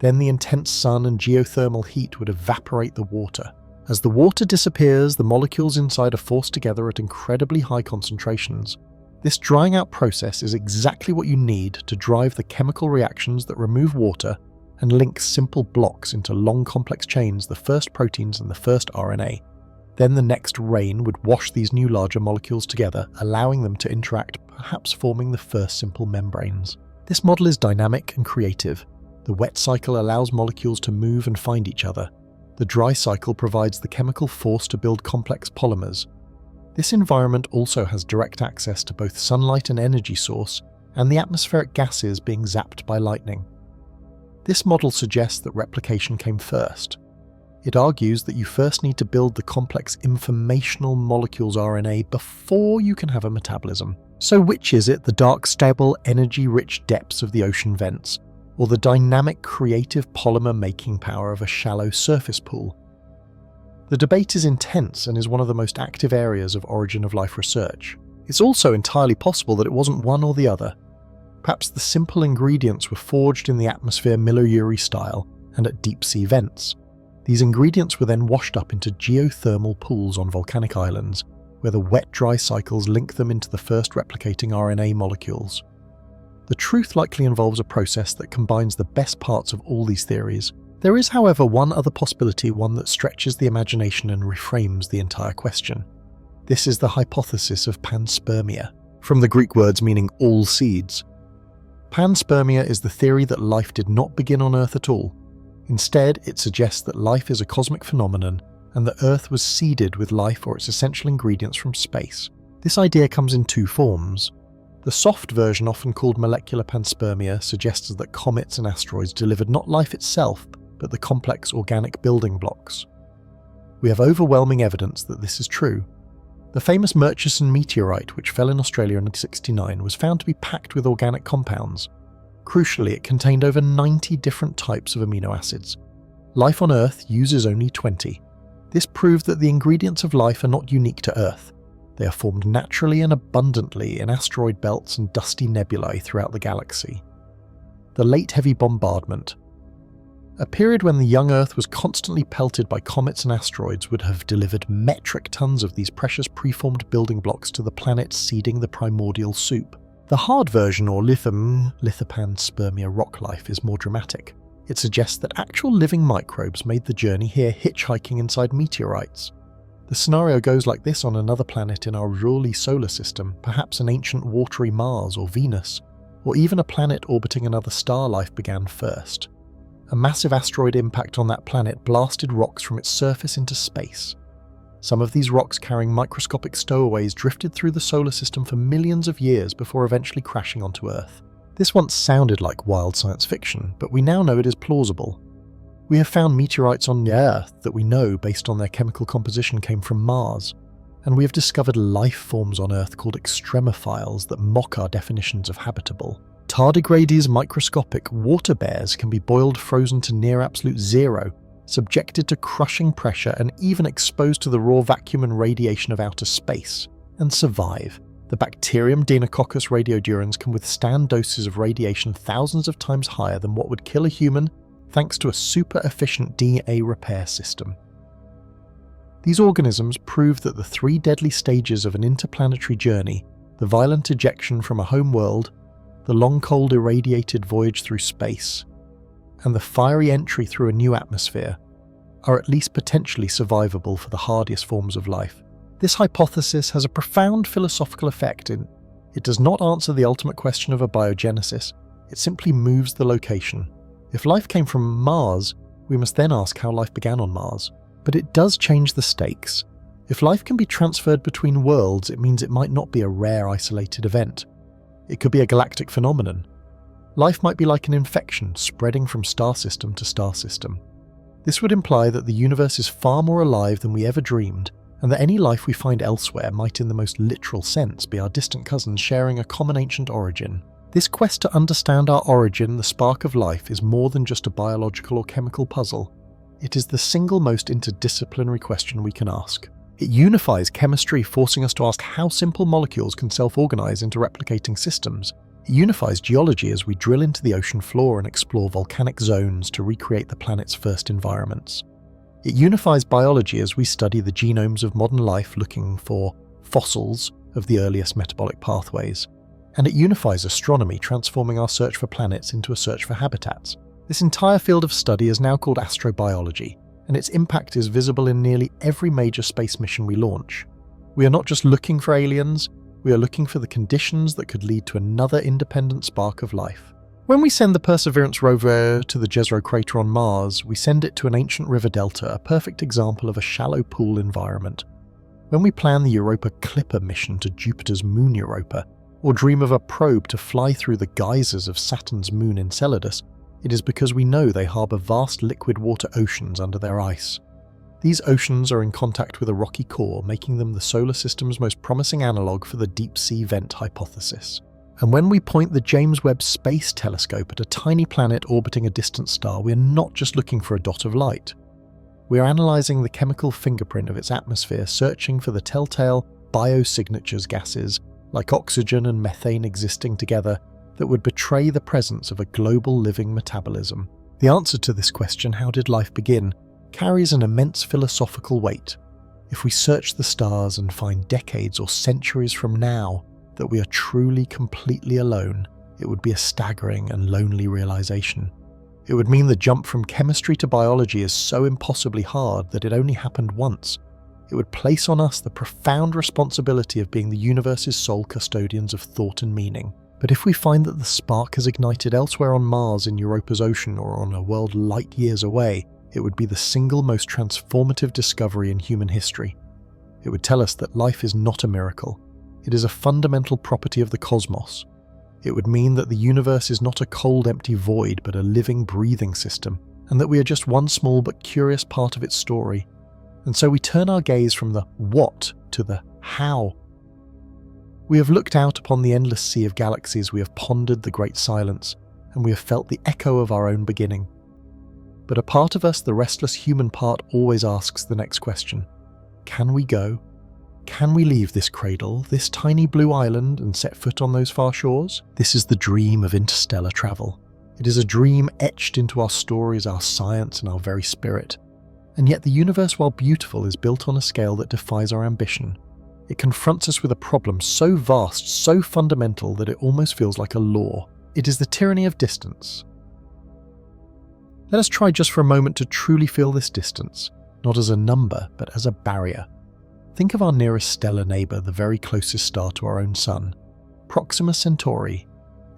Then the intense sun and geothermal heat would evaporate the water. As the water disappears, the molecules inside are forced together at incredibly high concentrations. This drying out process is exactly what you need to drive the chemical reactions that remove water and link simple blocks into long complex chains, the first proteins and the first RNA. Then the next rain would wash these new larger molecules together, allowing them to interact, perhaps forming the first simple membranes. This model is dynamic and creative. The wet cycle allows molecules to move and find each other. The dry cycle provides the chemical force to build complex polymers. This environment also has direct access to both sunlight and energy source, and the atmospheric gases being zapped by lightning. This model suggests that replication came first. It argues that you first need to build the complex informational molecules RNA before you can have a metabolism. So which is it, the dark, stable, energy-rich depths of the ocean vents, or the dynamic, creative polymer-making power of a shallow surface pool? The debate is intense and is one of the most active areas of origin of life research. It's also entirely possible that it wasn't one or the other. Perhaps the simple ingredients were forged in the atmosphere Miller-Urey style and at deep-sea vents. These ingredients were then washed up into geothermal pools on volcanic islands, where the wet-dry cycles link them into the first replicating RNA molecules. The truth likely involves a process that combines the best parts of all these theories. There is, however, one other possibility, one that stretches the imagination and reframes the entire question. This is the hypothesis of panspermia, from the Greek words meaning all seeds. Panspermia is the theory that life did not begin on Earth at all. Instead, it suggests that life is a cosmic phenomenon and that Earth was seeded with life or its essential ingredients from space. This idea comes in two forms. The soft version, often called molecular panspermia, suggests that comets and asteroids delivered not life itself, but the complex organic building blocks. We have overwhelming evidence that this is true. The famous Murchison meteorite, which fell in Australia in 1969, was found to be packed with organic compounds. Crucially, it contained over 90 different types of amino acids. Life on Earth uses only 20. This proved that the ingredients of life are not unique to Earth. They are formed naturally and abundantly in asteroid belts and dusty nebulae throughout the galaxy. The Late Heavy Bombardment. A period when the young Earth was constantly pelted by comets and asteroids would have delivered metric tons of these precious preformed building blocks to the planet seeding the primordial soup. The hard version, or lithopanspermia rock life, is more dramatic. It suggests that actual living microbes made the journey here hitchhiking inside meteorites. The scenario goes like this on another planet in our Raleigh solar system, perhaps an ancient watery Mars or Venus, or even a planet orbiting another star. Life began first. A massive asteroid impact on that planet blasted rocks from its surface into space. Some of these rocks carrying microscopic stowaways drifted through the solar system for millions of years before eventually crashing onto Earth. This once sounded like wild science fiction, but we now know it is plausible. We have found meteorites on the Earth that we know, based on their chemical composition, came from Mars, and we have discovered life forms on Earth called extremophiles that mock our definitions of habitable. Tardigrades microscopic water bears can be boiled frozen to near absolute zero, subjected to crushing pressure and even exposed to the raw vacuum and radiation of outer space, and survive. The bacterium Deinococcus radiodurans can withstand doses of radiation thousands of times higher than what would kill a human, thanks to a super-efficient DNA repair system. These organisms prove that the three deadly stages of an interplanetary journey, the violent ejection from a home world, the long cold irradiated voyage through space, and the fiery entry through a new atmosphere, are at least potentially survivable for the hardiest forms of life. This hypothesis has a profound philosophical effect in it does not answer the ultimate question of abiogenesis, it simply moves the location. If life came from Mars, we must then ask how life began on Mars. But it does change the stakes. If life can be transferred between worlds, it means it might not be a rare isolated event. It could be a galactic phenomenon. Life might be like an infection spreading from star system to star system. This would imply that the universe is far more alive than we ever dreamed, and that any life we find elsewhere might in the most literal sense be our distant cousins sharing a common ancient origin. This quest to understand our origin, the spark of life, is more than just a biological or chemical puzzle. It is the single most interdisciplinary question we can ask. It unifies chemistry, forcing us to ask how simple molecules can self-organize into replicating systems. It unifies geology as we drill into the ocean floor and explore volcanic zones to recreate the planet's first environments. It unifies biology as we study the genomes of modern life, looking for fossils of the earliest metabolic pathways. And it unifies astronomy, transforming our search for planets into a search for habitats. This entire field of study is now called astrobiology, and its impact is visible in nearly every major space mission we launch. We are not just looking for aliens, we are looking for the conditions that could lead to another independent spark of life. When we send the Perseverance rover to the Jezero crater on Mars, we send it to an ancient river delta, a perfect example of a shallow pool environment. When we plan the Europa Clipper mission to Jupiter's moon Europa, or dream of a probe to fly through the geysers of Saturn's moon Enceladus, it is because we know they harbour vast liquid water oceans under their ice. These oceans are in contact with a rocky core, making them the solar system's most promising analogue for the deep-sea vent hypothesis. And when we point the James Webb Space Telescope at a tiny planet orbiting a distant star, we are not just looking for a dot of light. We are analysing the chemical fingerprint of its atmosphere, searching for the telltale biosignatures gases, like oxygen and methane existing together, that would betray the presence of a global living metabolism. The answer to this question, how did life begin, carries an immense philosophical weight. If we search the stars and find decades or centuries from now that we are truly completely alone, it would be a staggering and lonely realization. It would mean the jump from chemistry to biology is so impossibly hard that it only happened once. It would place on us the profound responsibility of being the universe's sole custodians of thought and meaning. But if we find that the spark has ignited elsewhere on Mars in Europa's ocean or on a world light years away, it would be the single most transformative discovery in human history. It would tell us that life is not a miracle. It is a fundamental property of the cosmos. It would mean that the universe is not a cold, empty void, but a living, breathing system, and that we are just one small but curious part of its story. And so we turn our gaze from the what to the how. We have looked out upon the endless sea of galaxies, we have pondered the great silence, and we have felt the echo of our own beginning. But a part of us, the restless human part, always asks the next question. Can we go? Can we leave this cradle, this tiny blue island, and set foot on those far shores? This is the dream of interstellar travel. It is a dream etched into our stories, our science, and our very spirit. And yet the universe, while beautiful, is built on a scale that defies our ambition. It confronts us with a problem so vast, so fundamental, that it almost feels like a law. It is the tyranny of distance. Let us try just for a moment to truly feel this distance, not as a number, but as a barrier. Think of our nearest stellar neighbour, the very closest star to our own sun, Proxima Centauri.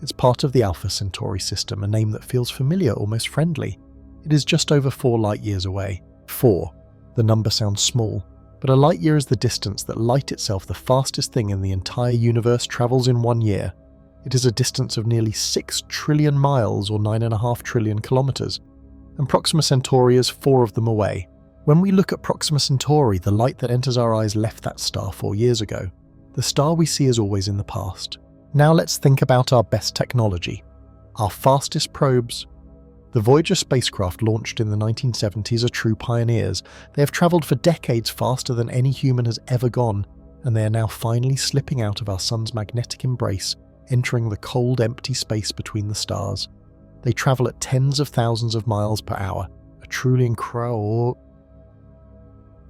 It's part of the Alpha Centauri system, a name that feels familiar, almost friendly. It is just over 4 light-years away. 4. The number sounds small, but a light-year is the distance that light itself, the fastest thing in the entire universe, travels in 1 year. It is a distance of nearly 6 trillion miles, or 9.5 trillion kilometres, and Proxima Centauri is 4 of them away. When we look at Proxima Centauri, the light that enters our eyes left that star 4 years ago. The star we see is always in the past. Now let's think about our best technology. Our fastest probes. The Voyager spacecraft launched in the 1970s are true pioneers. They have travelled for decades faster than any human has ever gone, and they are now finally slipping out of our sun's magnetic embrace, entering the cold, empty space between the stars. They travel at tens of thousands of miles per hour, a truly incredible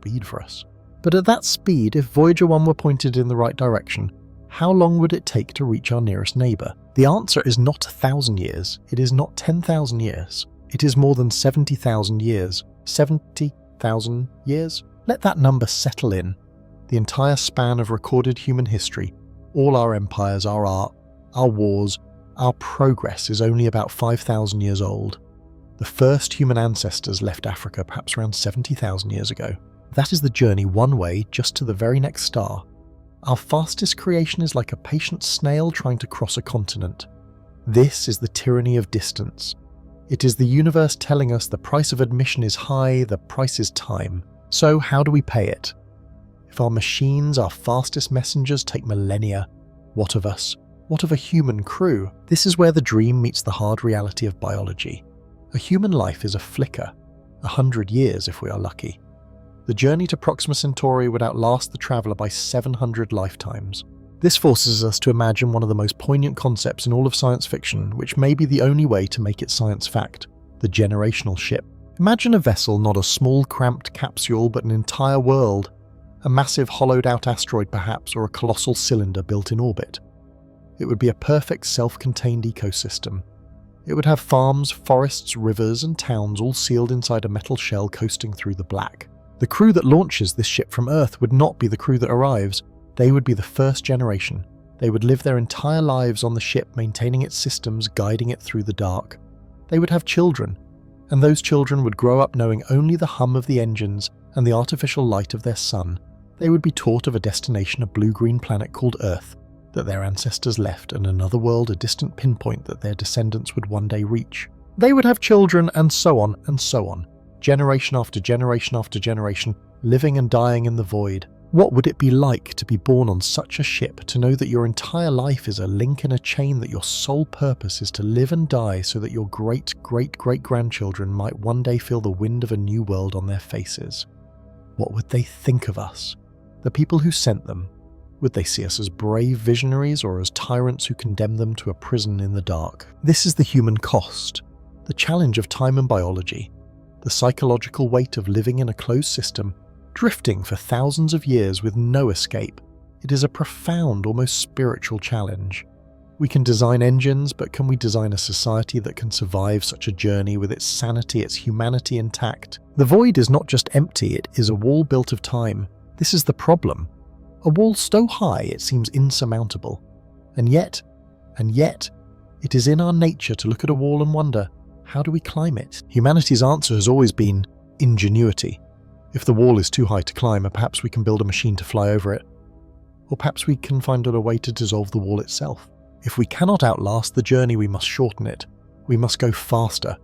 speed for us. But at that speed, if Voyager 1 were pointed in the right direction, how long would it take to reach our nearest neighbour? The answer is not 1,000 years, it is not 10,000 years, it is more than 70,000 years. 70,000 years? Let that number settle in. The entire span of recorded human history, all our empires, our art, our wars, our progress is only about 5,000 years old. The first human ancestors left Africa perhaps around 70,000 years ago. That is the journey one way just to the very next star. Our fastest creation is like a patient snail trying to cross a continent. This is the tyranny of distance. It is the universe telling us the price of admission is high, the price is time. So how do we pay it? If our machines, our fastest messengers, take millennia, what of us? What of a human crew? This is where the dream meets the hard reality of biology. A human life is a flicker, 100 years if we are lucky. The journey to Proxima Centauri would outlast the traveller by 700 lifetimes. This forces us to imagine one of the most poignant concepts in all of science fiction, which may be the only way to make it science fact: the generational ship. Imagine a vessel, not a small cramped capsule, but an entire world. A massive hollowed-out asteroid perhaps, or a colossal cylinder built in orbit. It would be a perfect self-contained ecosystem. It would have farms, forests, rivers, and towns all sealed inside a metal shell coasting through the black. The crew that launches this ship from Earth would not be the crew that arrives. They would be the first generation. They would live their entire lives on the ship, maintaining its systems, guiding it through the dark. They would have children, and those children would grow up knowing only the hum of the engines and the artificial light of their sun. They would be taught of a destination, a blue-green planet called Earth, that their ancestors left, and another world, a distant pinpoint that their descendants would one day reach. They would have children, and so on, generation after generation after generation, living and dying in the void. What would it be like to be born on such a ship, to know that your entire life is a link in a chain, that your sole purpose is to live and die so that your great-great-great-grandchildren might one day feel the wind of a new world on their faces? What would they think of us? The people who sent them? Would they see us as brave visionaries or as tyrants who condemn them to a prison in the dark? This is the human cost, the challenge of time and biology, the psychological weight of living in a closed system, drifting for thousands of years with no escape. It is a profound, almost spiritual challenge. We can design engines, but can we design a society that can survive such a journey with its sanity, its humanity intact? The void is not just empty, it is a wall built of time. This is the problem. A wall so high it seems insurmountable. And yet, it is in our nature to look at a wall and wonder, how do we climb it? Humanity's answer has always been ingenuity. If the wall is too high to climb, perhaps we can build a machine to fly over it. Or perhaps we can find a way to dissolve the wall itself. If we cannot outlast the journey, we must shorten it. We must go faster.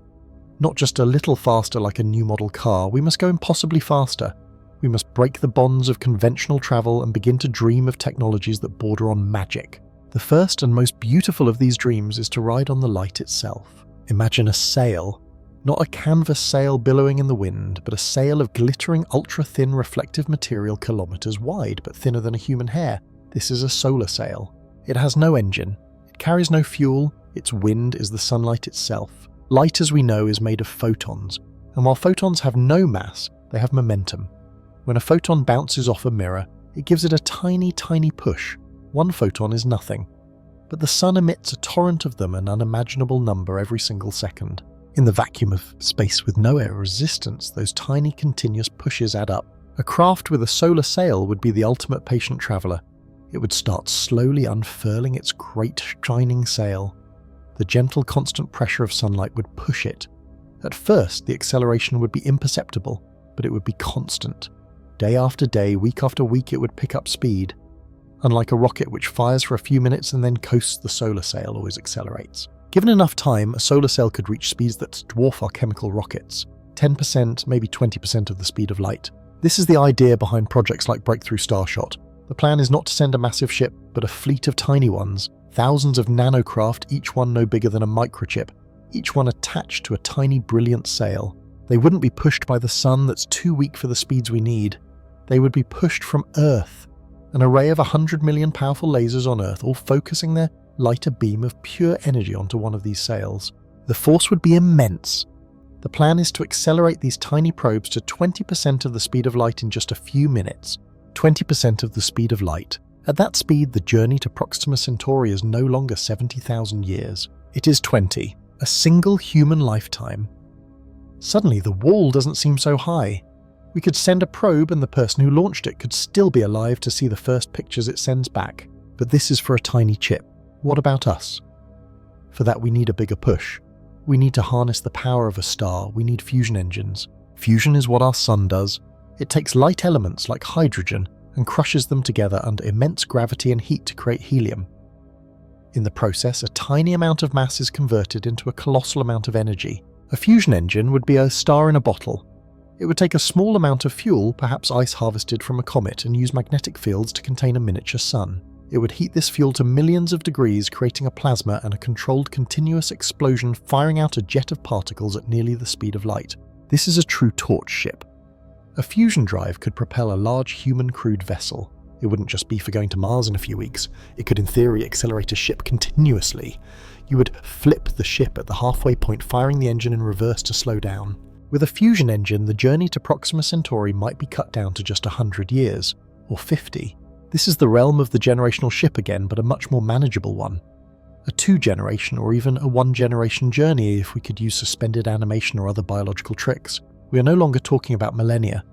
Not just a little faster like a new model car, we must go impossibly faster. We must break the bonds of conventional travel and begin to dream of technologies that border on magic. The first and most beautiful of these dreams is to ride on the light itself. Imagine a sail. Not a canvas sail billowing in the wind, but a sail of glittering ultra-thin reflective material kilometers wide, but thinner than a human hair. This is a solar sail. It has no engine. It carries no fuel. Its wind is the sunlight itself. Light, as we know, is made of photons. And while photons have no mass, they have momentum. When a photon bounces off a mirror, it gives it a tiny, tiny push. One photon is nothing. But the sun emits a torrent of them, an unimaginable number every single second. In the vacuum of space with no air resistance, those tiny continuous pushes add up. A craft with a solar sail would be the ultimate patient traveller. It would start slowly unfurling its great shining sail. The gentle constant pressure of sunlight would push it. At first, the acceleration would be imperceptible, but it would be constant. Day after day, week after week, it would pick up speed. Unlike a rocket which fires for a few minutes and then coasts, the solar sail always accelerates. Given enough time, a solar sail could reach speeds that dwarf our chemical rockets, 10%, maybe 20% of the speed of light. This is the idea behind projects like Breakthrough Starshot. The plan is not to send a massive ship, but a fleet of tiny ones, thousands of nanocraft, each one no bigger than a microchip, each one attached to a tiny brilliant sail. They wouldn't be pushed by the sun that's too weak for the speeds we need. They would be pushed from Earth, an array of 100 million powerful lasers on Earth, all focusing their lighter beam of pure energy onto one of these sails. The force would be immense. The plan is to accelerate these tiny probes to 20% of the speed of light in just a few minutes. 20% of the speed of light. At that speed, the journey to Proxima Centauri is no longer 70,000 years. It is 20, a single human lifetime. Suddenly, the wall doesn't seem so high. We could send a probe and the person who launched it could still be alive to see the first pictures it sends back. But this is for a tiny chip. What about us? For that we need a bigger push. We need to harness the power of a star. We need fusion engines. Fusion is what our sun does. It takes light elements like hydrogen and crushes them together under immense gravity and heat to create helium. In the process, a tiny amount of mass is converted into a colossal amount of energy. A fusion engine would be a star in a bottle. It would take a small amount of fuel, perhaps ice harvested from a comet, and use magnetic fields to contain a miniature sun. It would heat this fuel to millions of degrees, creating a plasma and a controlled continuous explosion, firing out a jet of particles at nearly the speed of light. This is a true torch ship. A fusion drive could propel a large human-crewed vessel. It wouldn't just be for going to Mars in a few weeks. It could in theory accelerate a ship continuously. You would flip the ship at the halfway point, firing the engine in reverse to slow down. With a fusion engine, the journey to Proxima Centauri might be cut down to just 100 years, or 50. This is the realm of the generational ship again, but a much more manageable one. A 2-generation or even a 1-generation journey if we could use suspended animation or other biological tricks. We are no longer talking about millennia.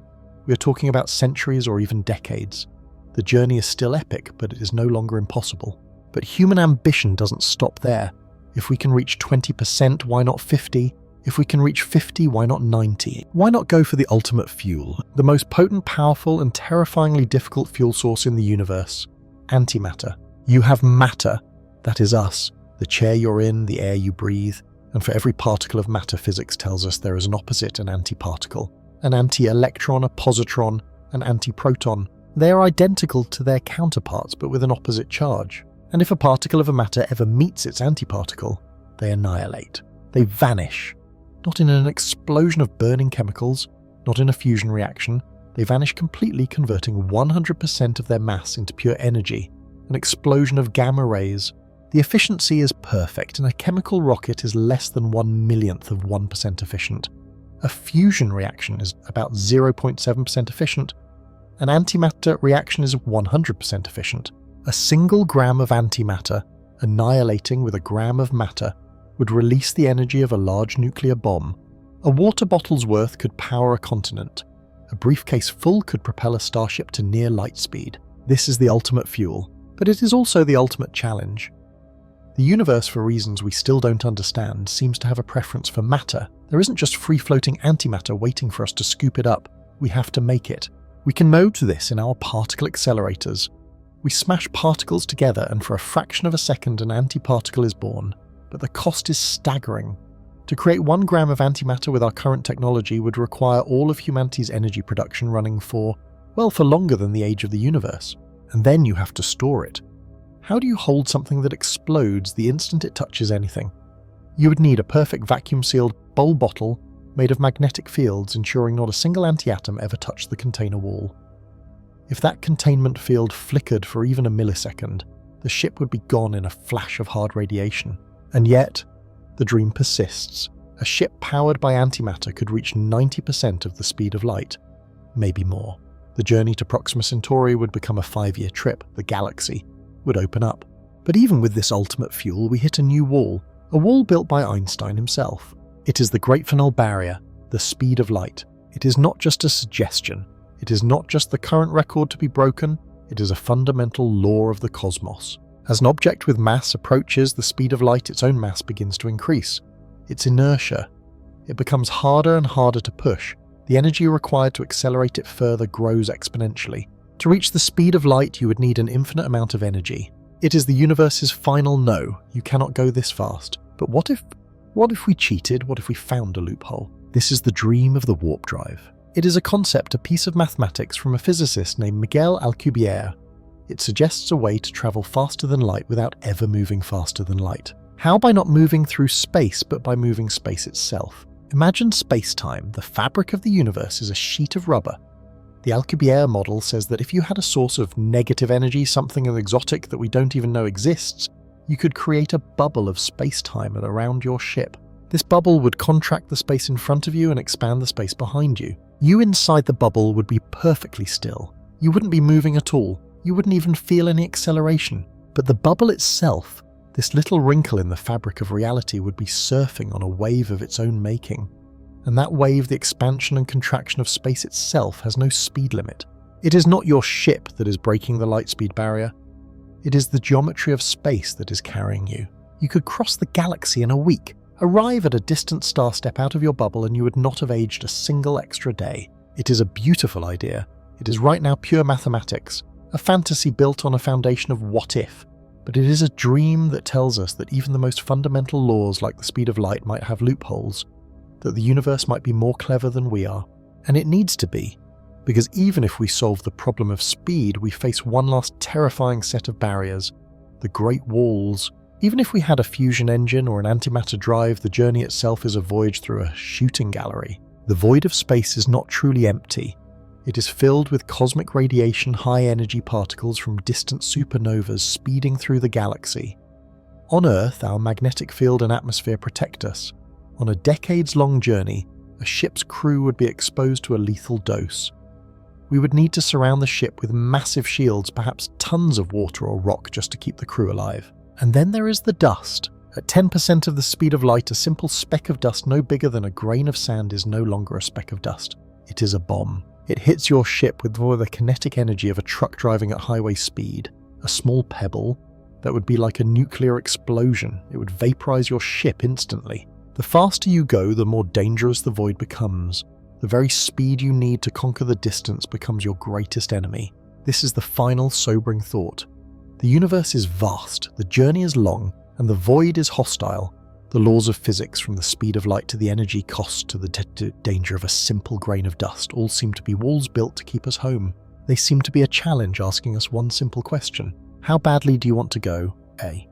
We are talking about centuries or even decades. The journey is still epic, but it is no longer impossible. But human ambition doesn't stop there. If we can reach 20%, why not 50? If we can reach 50, why not 90? Why not go for the ultimate fuel? The most potent, powerful, and terrifyingly difficult fuel source in the universe. Antimatter. You have matter. That is us. The chair you're in, the air you breathe. And for every particle of matter, physics tells us there is an opposite, an antiparticle. An anti-electron, a positron, an antiproton. They are identical to their counterparts but with an opposite charge. And if a particle of a matter ever meets its antiparticle, they annihilate. They vanish. Not in an explosion of burning chemicals, not in a fusion reaction. They vanish completely, converting 100% of their mass into pure energy, an explosion of gamma rays. The efficiency is perfect, and a chemical rocket is less than 1/1,000,000th of 1% efficient. A fusion reaction is about 0.7% efficient. An antimatter reaction is 100% efficient. A single gram of antimatter, annihilating with a gram of matter, would release the energy of a large nuclear bomb. A water bottle's worth could power a continent. A briefcase full could propel a starship to near light speed. This is the ultimate fuel, but it is also the ultimate challenge. The universe, for reasons we still don't understand, seems to have a preference for matter. There isn't just free-floating antimatter waiting for us to scoop it up. We have to make it. We can mode to this in our particle accelerators. We smash particles together, and for a fraction of a second an antiparticle is born. But the cost is staggering. To create 1 gram of antimatter with our current technology would require all of humanity's energy production running for longer than the age of the universe. And then you have to store it. How do you hold something that explodes the instant it touches anything? You would need a perfect vacuum-sealed bowl bottle made of magnetic fields, ensuring not a single antiatom ever touched the container wall. If that containment field flickered for even a millisecond, the ship would be gone in a flash of hard radiation. And yet, the dream persists. A ship powered by antimatter could reach 90% of the speed of light, maybe more. The journey to Proxima Centauri would become a 5-year trip. The galaxy would open up. But even with this ultimate fuel, we hit a new wall, a wall built by Einstein himself. It is the Great Finale Barrier, the speed of light. It is not just a suggestion. It is not just the current record to be broken. It is a fundamental law of the cosmos. As an object with mass approaches the speed of light, its own mass begins to increase. Its inertia. It becomes harder and harder to push. The energy required to accelerate it further grows exponentially. To reach the speed of light, you would need an infinite amount of energy. It is the universe's final no. You cannot go this fast. But what if we cheated? What if we found a loophole? This is the dream of the warp drive. It is a concept, a piece of mathematics from a physicist named Miguel Alcubierre. It suggests a way to travel faster than light without ever moving faster than light. How? By not moving through space, but by moving space itself. Imagine space-time. The fabric of the universe is a sheet of rubber. The Alcubierre model says that if you had a source of negative energy, something exotic that we don't even know exists, you could create a bubble of space-time around your ship. This bubble would contract the space in front of you and expand the space behind you. You inside the bubble would be perfectly still. You wouldn't be moving at all. You wouldn't even feel any acceleration. But the bubble itself, this little wrinkle in the fabric of reality, would be surfing on a wave of its own making. And that wave, the expansion and contraction of space itself, has no speed limit. It is not your ship that is breaking the light speed barrier. It is the geometry of space that is carrying you. You could cross the galaxy in a week, arrive at a distant star, step out of your bubble, and you would not have aged a single extra day. It is a beautiful idea. It is right now pure mathematics, a fantasy built on a foundation of what if. But it is a dream that tells us that even the most fundamental laws like the speed of light might have loopholes, that the universe might be more clever than we are. And it needs to be, because even if we solve the problem of speed, we face one last terrifying set of barriers, the Great Walls. Even if we had a fusion engine or an antimatter drive, the journey itself is a voyage through a shooting gallery. The void of space is not truly empty. It is filled with cosmic radiation, high-energy particles from distant supernovas speeding through the galaxy. On Earth, our magnetic field and atmosphere protect us. On a decades-long journey, a ship's crew would be exposed to a lethal dose. We would need to surround the ship with massive shields, perhaps tons of water or rock just to keep the crew alive. And then there is the dust. At 10% of the speed of light, a simple speck of dust no bigger than a grain of sand is no longer a speck of dust. It is a bomb. It hits your ship with more the kinetic energy of a truck driving at highway speed. A small pebble that would be like a nuclear explosion. It would vaporize your ship instantly. The faster you go, the more dangerous the void becomes. The very speed you need to conquer the distance becomes your greatest enemy. This is the final sobering thought. The universe is vast, the journey is long, and the void is hostile. The laws of physics, from the speed of light to the energy cost to the danger of a simple grain of dust, all seem to be walls built to keep us home. They seem to be a challenge asking us one simple question. How badly do you want to go? A.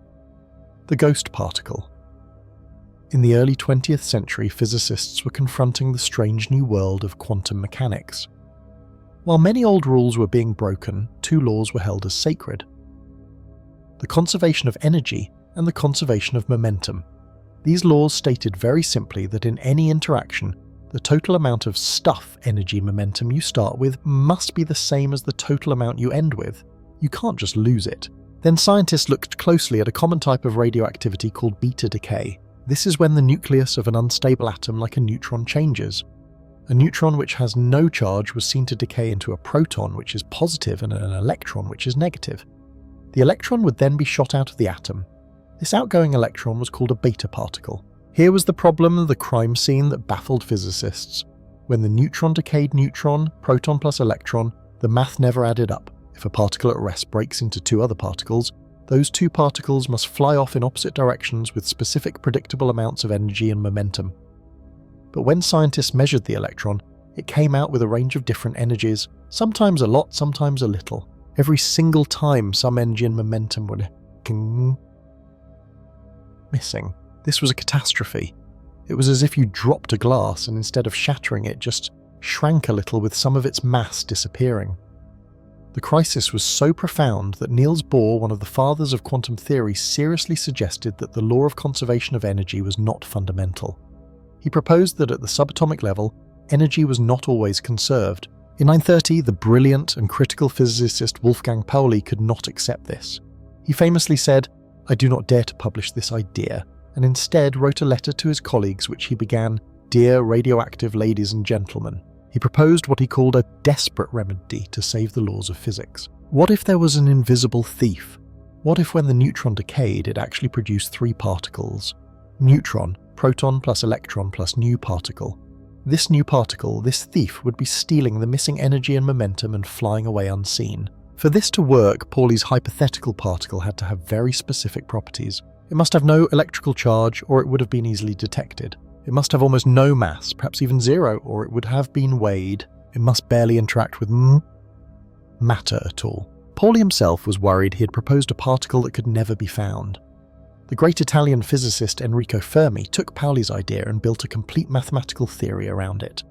The ghost particle. In the early 20th century, physicists were confronting the strange new world of quantum mechanics. While many old rules were being broken, two laws were held as sacred: the conservation of energy and the conservation of momentum. These laws stated very simply that in any interaction, the total amount of stuff energy momentum you start with must be the same as the total amount you end with. You can't just lose it. Then scientists looked closely at a common type of radioactivity called beta decay. This is when the nucleus of an unstable atom like a neutron changes. A neutron which has no charge was seen to decay into a proton, which is positive, and an electron, which is negative. The electron would then be shot out of the atom. This outgoing electron was called a beta particle. Here was the problem, the crime scene that baffled physicists. When the neutron decayed neutron, proton plus electron, the math never added up. If a particle at rest breaks into two other particles, those two particles must fly off in opposite directions with specific predictable amounts of energy and momentum. But when scientists measured the electron, it came out with a range of different energies, sometimes a lot, sometimes a little. Every single time some energy and momentum were missing. This was a catastrophe. It was as if you dropped a glass and instead of shattering it, just shrank a little with some of its mass disappearing. The crisis was so profound that Niels Bohr, one of the fathers of quantum theory, seriously suggested that the law of conservation of energy was not fundamental. He proposed that at the subatomic level, energy was not always conserved. In 1930, the brilliant and critical physicist Wolfgang Pauli could not accept this. He famously said, "I do not dare to publish this idea," and instead wrote a letter to his colleagues which he began, "Dear radioactive ladies and gentlemen." He proposed what he called a desperate remedy to save the laws of physics. What if there was an invisible thief? What if when the neutron decayed, it actually produced three particles? Neutron, proton plus electron plus new particle. This new particle, this thief, would be stealing the missing energy and momentum and flying away unseen. For this to work, Pauli's hypothetical particle had to have very specific properties. It must have no electrical charge, or it would have been easily detected. It must have almost no mass, perhaps even zero, or it would have been weighed. It must barely interact with matter at all. Pauli himself was worried he had proposed a particle that could never be found. The great Italian physicist Enrico Fermi took Pauli's idea and built a complete mathematical theory around it.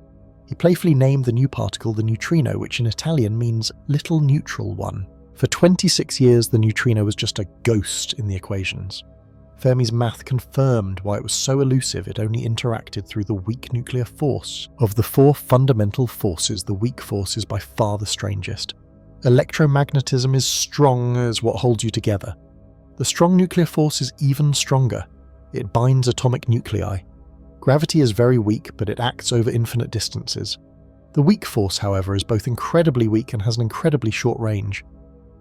He playfully named the new particle the neutrino, which in Italian means little neutral one. For 26 years, the neutrino was just a ghost in the equations. Fermi's math confirmed why it was so elusive it only interacted through the weak nuclear force. Of the four fundamental forces, the weak force is by far the strangest. Electromagnetism is strong as what holds you together. The strong nuclear force is even stronger. It binds atomic nuclei. Gravity is very weak, but it acts over infinite distances. The weak force, however, is both incredibly weak and has an incredibly short range.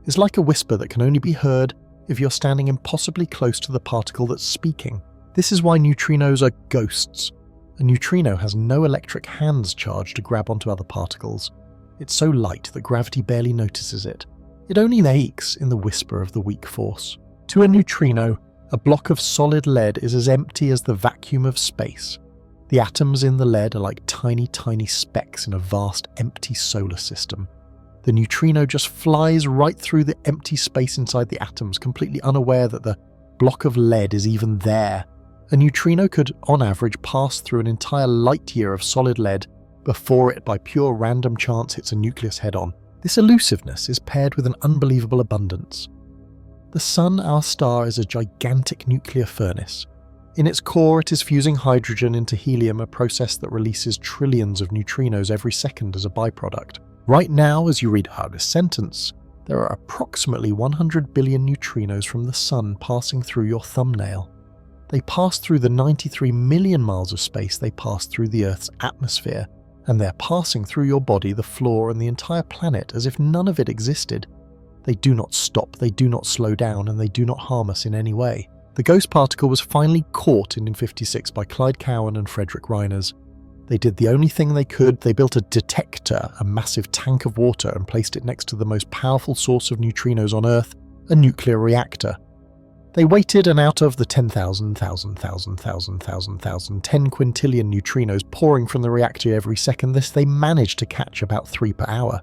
It's like a whisper that can only be heard if you're standing impossibly close to the particle that's speaking. This is why neutrinos are ghosts. A neutrino has no electric hands charge to grab onto other particles. It's so light that gravity barely notices it. It only aches in the whisper of the weak force. To a neutrino, a block of solid lead is as empty as the vacuum of space. The atoms in the lead are like tiny, tiny specks in a vast, empty solar system. The neutrino just flies right through the empty space inside the atoms, completely unaware that the block of lead is even there. A neutrino could, on average, pass through an entire light year of solid lead before it, by pure random chance, hits a nucleus head-on. This elusiveness is paired with an unbelievable abundance. The Sun, our star, is a gigantic nuclear furnace. In its core, it is fusing hydrogen into helium, a process that releases trillions of neutrinos every second as a byproduct. Right now, as you read Hugg's sentence, there are approximately 100 billion neutrinos from the Sun passing through your thumbnail. They pass through the 93 million miles of space they pass through the Earth's atmosphere, and they're passing through your body, the floor, and the entire planet as if none of it existed. They do not stop, they do not slow down, and they do not harm us in any way. The ghost particle was finally caught in 1956 by Clyde Cowan and Frederick Reiners. They did the only thing they could. They built a detector, a massive tank of water, and placed it next to the most powerful source of neutrinos on Earth, a nuclear reactor. They waited, and out of the 10,000, 10 quintillion neutrinos pouring from the reactor every second, they managed to catch about 3 per hour.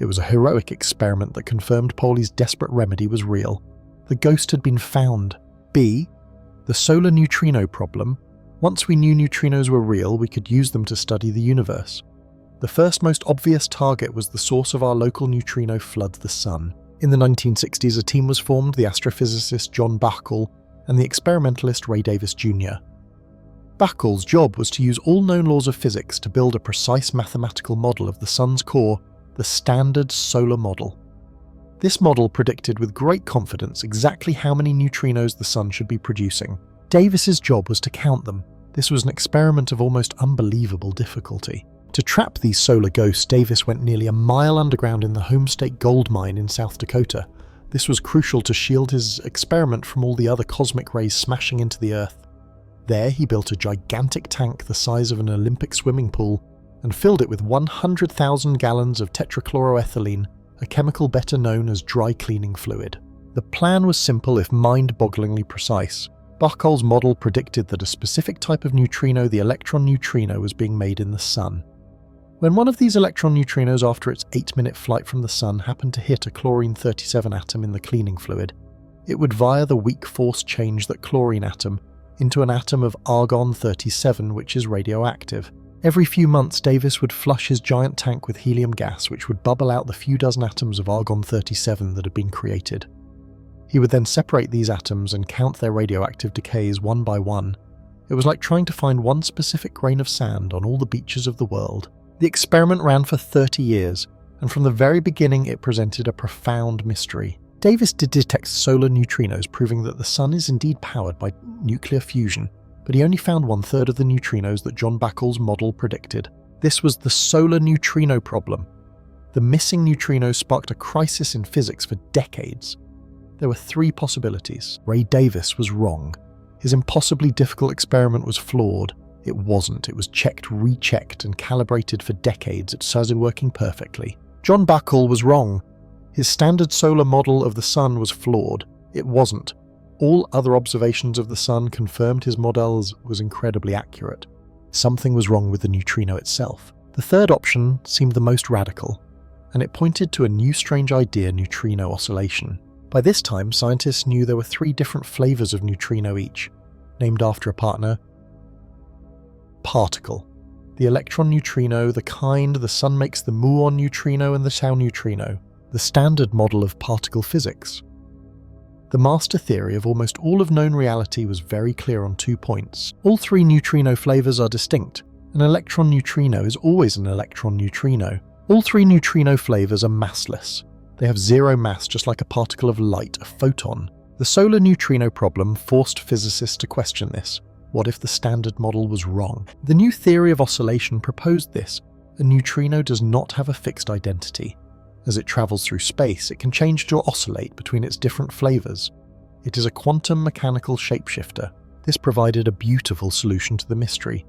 It was a heroic experiment that confirmed Pauli's desperate remedy was real. The ghost had been found. B. The solar neutrino problem. Once we knew neutrinos were real, we could use them to study the universe. The first most obvious target was the source of our local neutrino flood, the Sun. In the 1960s, a team was formed, the astrophysicist John Bacall and the experimentalist Ray Davis Jr. Bacall's job was to use all known laws of physics to build a precise mathematical model of the Sun's core, the standard solar model. This model predicted with great confidence exactly how many neutrinos the Sun should be producing. Davis's job was to count them. This was an experiment of almost unbelievable difficulty. To trap these solar ghosts, Davis went nearly a mile underground in the Homestake gold mine in South Dakota. This was crucial to shield his experiment from all the other cosmic rays smashing into the Earth. There, he built a gigantic tank the size of an Olympic swimming pool and filled it with 100,000 gallons of tetrachloroethylene, a chemical better known as dry cleaning fluid. The plan was simple if mind-bogglingly precise. Bacall's model predicted that a specific type of neutrino, the electron neutrino, was being made in the Sun. When one of these electron neutrinos, after its 8-minute flight from the Sun, happened to hit a chlorine-37 atom in the cleaning fluid, it would via the weak force change that chlorine atom into an atom of argon-37, which is radioactive. Every few months, Davis would flush his giant tank with helium gas, which would bubble out the few dozen atoms of argon-37 that had been created. He would then separate these atoms and count their radioactive decays one by one. It was like trying to find one specific grain of sand on all the beaches of the world. The experiment ran for 30 years, and from the very beginning it presented a profound mystery. Davis did detect solar neutrinos, proving that the Sun is indeed powered by nuclear fusion, but he only found 1/3 of the neutrinos that John Bacall's model predicted. This was the solar neutrino problem. The missing neutrinos sparked a crisis in physics for decades. There were 3 possibilities. Ray Davis was wrong. His impossibly difficult experiment was flawed. It wasn't. It was checked, rechecked, and calibrated for decades. It started working perfectly. John Bacall was wrong. His standard solar model of the Sun was flawed. It wasn't. All other observations of the Sun confirmed his model was incredibly accurate. Something was wrong with the neutrino itself. The third option seemed the most radical, and it pointed to a new strange idea: neutrino oscillation. By this time, scientists knew there were 3 different flavors of neutrino each, named after a partner. Particle. The electron neutrino, the kind the Sun makes the muon neutrino, and the tau neutrino, the standard model of particle physics. The master theory of almost all of known reality was very clear on 2 points. All 3 neutrino flavors are distinct. An electron neutrino is always an electron neutrino. All 3 neutrino flavors are massless. They have 0 mass, just like a particle of light, a photon. The solar neutrino problem forced physicists to question this. What if the standard model was wrong? The new theory of oscillation proposed this. A neutrino does not have a fixed identity. As it travels through space, it can change to oscillate between its different flavors. It is a quantum mechanical shapeshifter. This provided a beautiful solution to the mystery.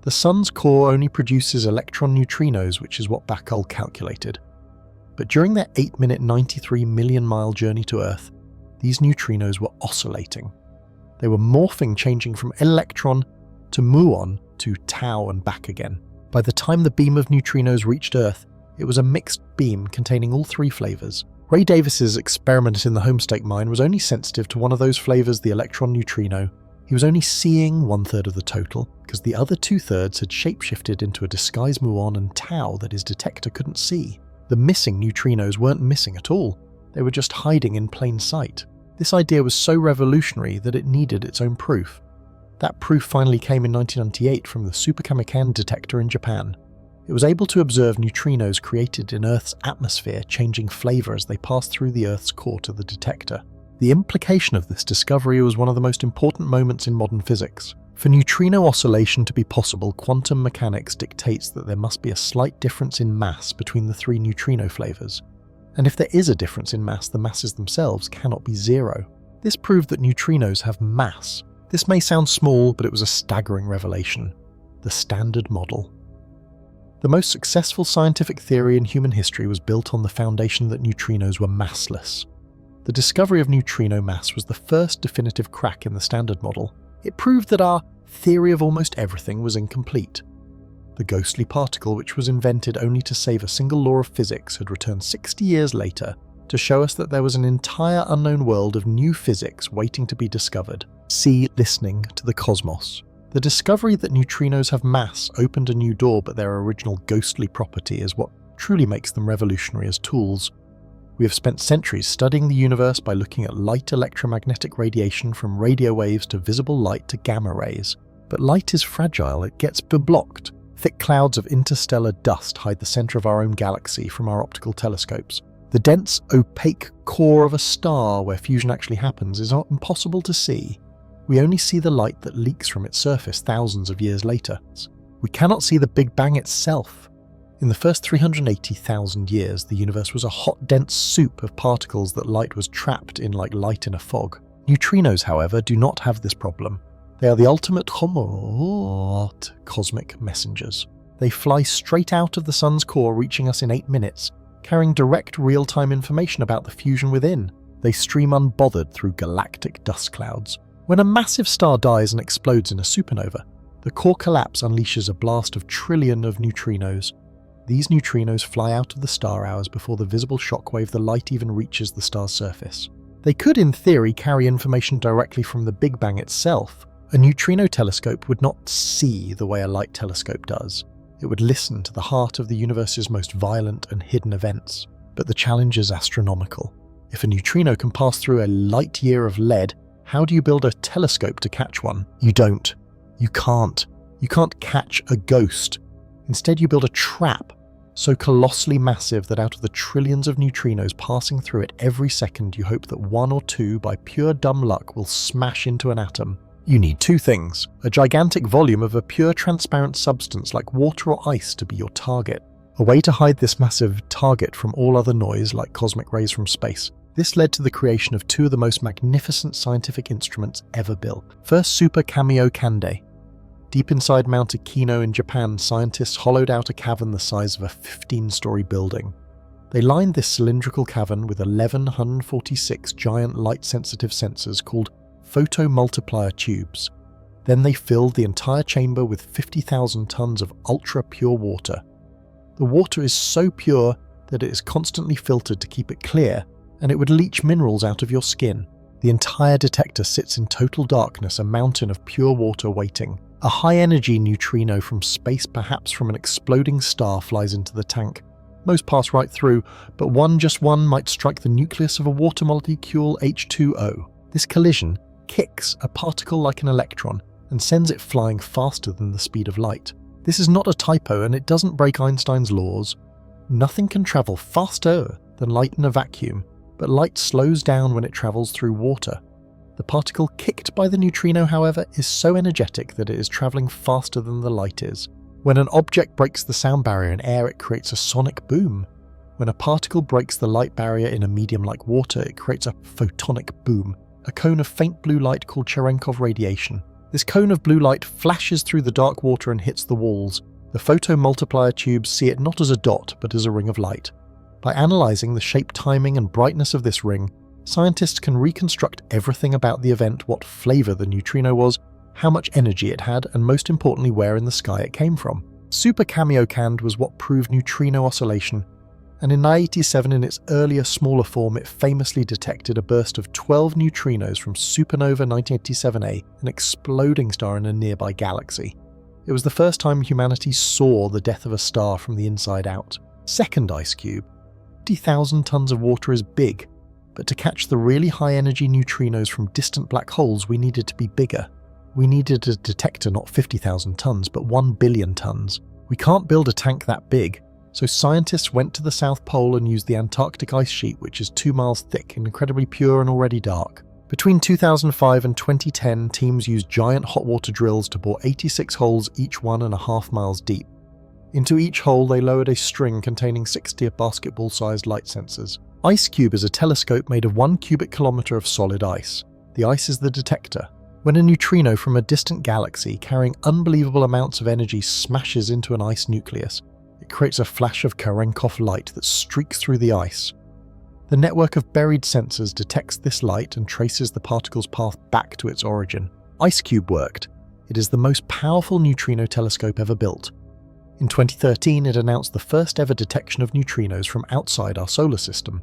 The Sun's core only produces electron neutrinos, which is what Bacall calculated. But during their 8-minute 93 million mile journey to Earth, these neutrinos were oscillating. They were morphing, changing from electron to muon to tau and back again. By the time the beam of neutrinos reached Earth, it was a mixed beam containing all 3 flavors. Ray Davis's experiment in the Homestake mine was only sensitive to one of those flavors, the electron neutrino. He was only seeing 1/3 of the total, because the other 2/3 had shapeshifted into a disguised muon and tau that his detector couldn't see. The missing neutrinos weren't missing at all. They were just hiding in plain sight. This idea was so revolutionary that it needed its own proof. That proof finally came in 1998 from the Super Kamikan detector in Japan. It was able to observe neutrinos created in Earth's atmosphere changing flavor as they passed through the Earth's core to the detector. The implication of this discovery was one of the most important moments in modern physics. For neutrino oscillation to be possible, quantum mechanics dictates that there must be a slight difference in mass between the 3 neutrino flavors. And if there is a difference in mass, the masses themselves cannot be 0. This proved that neutrinos have mass. This may sound small, but it was a staggering revelation. The standard model. The most successful scientific theory in human history was built on the foundation that neutrinos were massless. The discovery of neutrino mass was the first definitive crack in the standard model. It proved that our theory of almost everything was incomplete. The ghostly particle, which was invented only to save a single law of physics, had returned 60 years later to show us that there was an entire unknown world of new physics waiting to be discovered. See Listening to the Cosmos. The discovery that neutrinos have mass opened a new door, but their original ghostly property is what truly makes them revolutionary as tools. We have spent centuries studying the universe by looking at light electromagnetic radiation from radio waves to visible light to gamma rays. But light is fragile, it gets blocked. Thick clouds of interstellar dust hide the center of our own galaxy from our optical telescopes. The dense, opaque core of a star where fusion actually happens is impossible to see. We only see the light that leaks from its surface thousands of years later. We cannot see the Big Bang itself. In the first 380,000 years, the universe was a hot, dense soup of particles that light was trapped in like light in a fog. Neutrinos, however, do not have this problem. They are the ultimate cosmic messengers. They fly straight out of the sun's core, reaching us in 8 minutes, carrying direct real-time information about the fusion within. They stream unbothered through galactic dust clouds. When a massive star dies and explodes in a supernova, the core collapse unleashes a blast of trillion of neutrinos. These neutrinos fly out of the star hours before the visible shockwave the light even reaches the star's surface. They could, in theory, carry information directly from the Big Bang itself. A neutrino telescope would not see the way a light telescope does. It would listen to the heart of the universe's most violent and hidden events. But the challenge is astronomical. If a neutrino can pass through a light year of lead, how do you build a telescope to catch one? You don't. You can't. You can't catch a ghost. Instead, you build a trap so colossally massive that out of the trillions of neutrinos passing through it every second, you hope that one or two, by pure dumb luck, will smash into an atom. You need two things: a gigantic volume of a pure transparent substance like water or ice to be your target, a way to hide this massive target from all other noise like cosmic rays from space. This led to the creation of two of the most magnificent scientific instruments ever built. First, Super Kamio Kande. Deep inside Mount Akino in Japan, scientists hollowed out a cavern the size of a 15-story building. They lined this cylindrical cavern with 1,146 giant light-sensitive sensors called photomultiplier tubes. Then they filled the entire chamber with 50,000 tons of ultra-pure water. The water is so pure that it is constantly filtered to keep it clear, and it would leach minerals out of your skin. The entire detector sits in total darkness, a mountain of pure water waiting. A high-energy neutrino from space, perhaps from an exploding star, flies into the tank. Most pass right through, but just one might strike the nucleus of a water molecule H2O. This collision kicks a particle like an electron and sends it flying faster than the speed of light. This is not a typo, and it doesn't break Einstein's laws. Nothing can travel faster than light in a vacuum, but light slows down when it travels through water. The particle kicked by the neutrino, however, is so energetic that it is travelling faster than the light is. When an object breaks the sound barrier in air, it creates a sonic boom. When a particle breaks the light barrier in a medium like water, it creates a photonic boom, a cone of faint blue light called Cherenkov radiation. This cone of blue light flashes through the dark water and hits the walls. The photomultiplier tubes see it not as a dot, but as a ring of light. By analysing the shape, timing and brightness of this ring, scientists can reconstruct everything about the event: what flavour the neutrino was, how much energy it had, and most importantly, where in the sky it came from. Super Kamio Kande was what proved neutrino oscillation, and in 1987, in its earlier, smaller form, it famously detected a burst of 12 neutrinos from supernova 1987A, an exploding star in a nearby galaxy. It was the first time humanity saw the death of a star from the inside out. Second ice cube. 50,000 tons of water is big, but to catch the really high-energy neutrinos from distant black holes, we needed to be bigger. We needed a detector not 50,000 tons, but 1 billion tons. We can't build a tank that big, so scientists went to the South Pole and used the Antarctic ice sheet, which is 2 miles thick and incredibly pure and already dark. Between 2005 and 2010, teams used giant hot water drills to bore 86 holes, each 1.5 miles deep. Into each hole they lowered a string containing 60 basketball-sized light sensors. IceCube is a telescope made of 1 cubic kilometre of solid ice. The ice is the detector. When a neutrino from a distant galaxy carrying unbelievable amounts of energy smashes into an ice nucleus, it creates a flash of Cherenkov light that streaks through the ice. The network of buried sensors detects this light and traces the particle's path back to its origin. IceCube worked. It is the most powerful neutrino telescope ever built. In 2013, it announced the first ever detection of neutrinos from outside our solar system.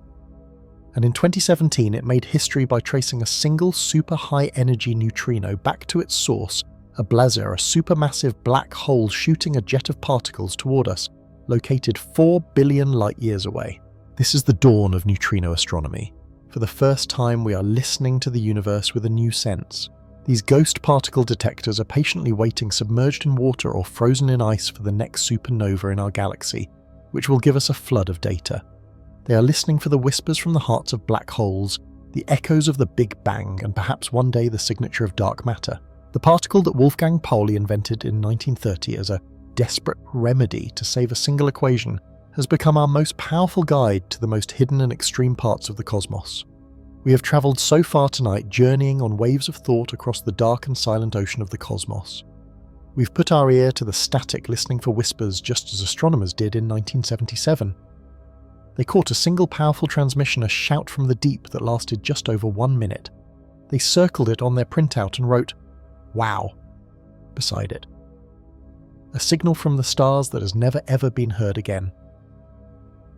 And in 2017, it made history by tracing a single super high-energy neutrino back to its source, a blazar, a supermassive black hole shooting a jet of particles toward us, located 4 billion light-years away. This is the dawn of neutrino astronomy. For the first time, we are listening to the universe with a new sense. These ghost particle detectors are patiently waiting submerged in water or frozen in ice for the next supernova in our galaxy, which will give us a flood of data. They are listening for the whispers from the hearts of black holes, the echoes of the Big Bang, and perhaps one day the signature of dark matter. The particle that Wolfgang Pauli invented in 1930 as a desperate remedy to save a single equation has become our most powerful guide to the most hidden and extreme parts of the cosmos. We have travelled so far tonight, journeying on waves of thought across the dark and silent ocean of the cosmos. We've put our ear to the static, listening for whispers just as astronomers did in 1977. They caught a single powerful transmission, a shout from the deep that lasted just over 1 minute. They circled it on their printout and wrote, "Wow," beside it. A signal from the stars that has never ever been heard again.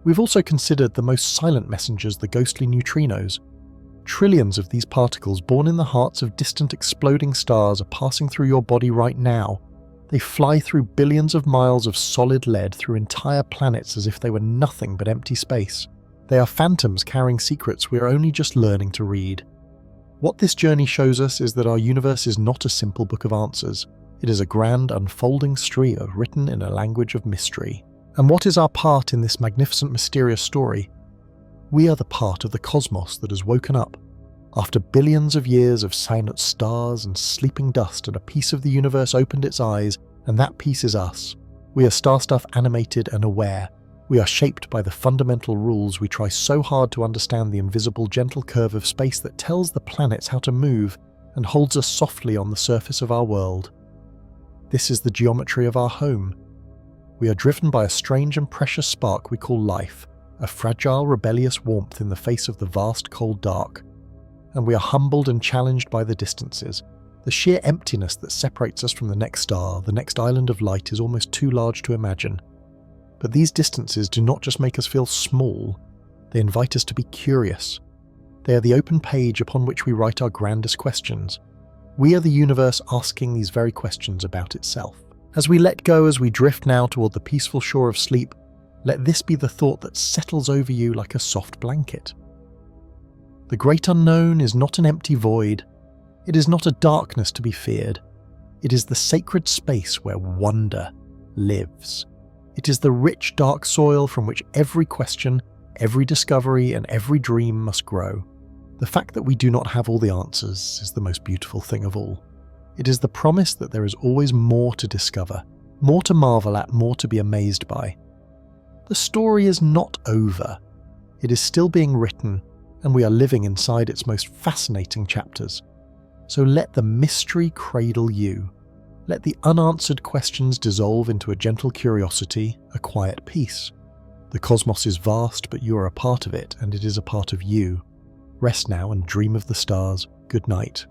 We've also considered the most silent messengers, the ghostly neutrinos. Trillions of these particles, born in the hearts of distant exploding stars, are passing through your body right now. They fly through billions of miles of solid lead, through entire planets as if they were nothing but empty space. They are phantoms carrying secrets we are only just learning to read. What this journey shows us is that our universe is not a simple book of answers. It is a grand, unfolding story written in a language of mystery. And what is our part in this magnificent, mysterious story? We are the part of the cosmos that has woken up. After billions of years of silent stars and sleeping dust, and a piece of the universe opened its eyes, and that piece is us. We are star stuff, animated and aware. We are shaped by the fundamental rules. We try so hard to understand the invisible, gentle curve of space that tells the planets how to move and holds us softly on the surface of our world. This is the geometry of our home. We are driven by a strange and precious spark we call life, a fragile, rebellious warmth in the face of the vast, cold dark. And we are humbled and challenged by the distances. The sheer emptiness that separates us from the next star, the next island of light, is almost too large to imagine. But these distances do not just make us feel small, they invite us to be curious. They are the open page upon which we write our grandest questions. We are the universe asking these very questions about itself. As we let go, as we drift now toward the peaceful shore of sleep, let this be the thought that settles over you like a soft blanket. The great unknown is not an empty void. It is not a darkness to be feared. It is the sacred space where wonder lives. It is the rich, dark soil from which every question, every discovery, and every dream must grow. The fact that we do not have all the answers is the most beautiful thing of all. It is the promise that there is always more to discover, more to marvel at, more to be amazed by. The story is not over. It is still being written, and we are living inside its most fascinating chapters. So let the mystery cradle you. Let the unanswered questions dissolve into a gentle curiosity, a quiet peace. The cosmos is vast, but you are a part of it, and it is a part of you. Rest now and dream of the stars. Good night.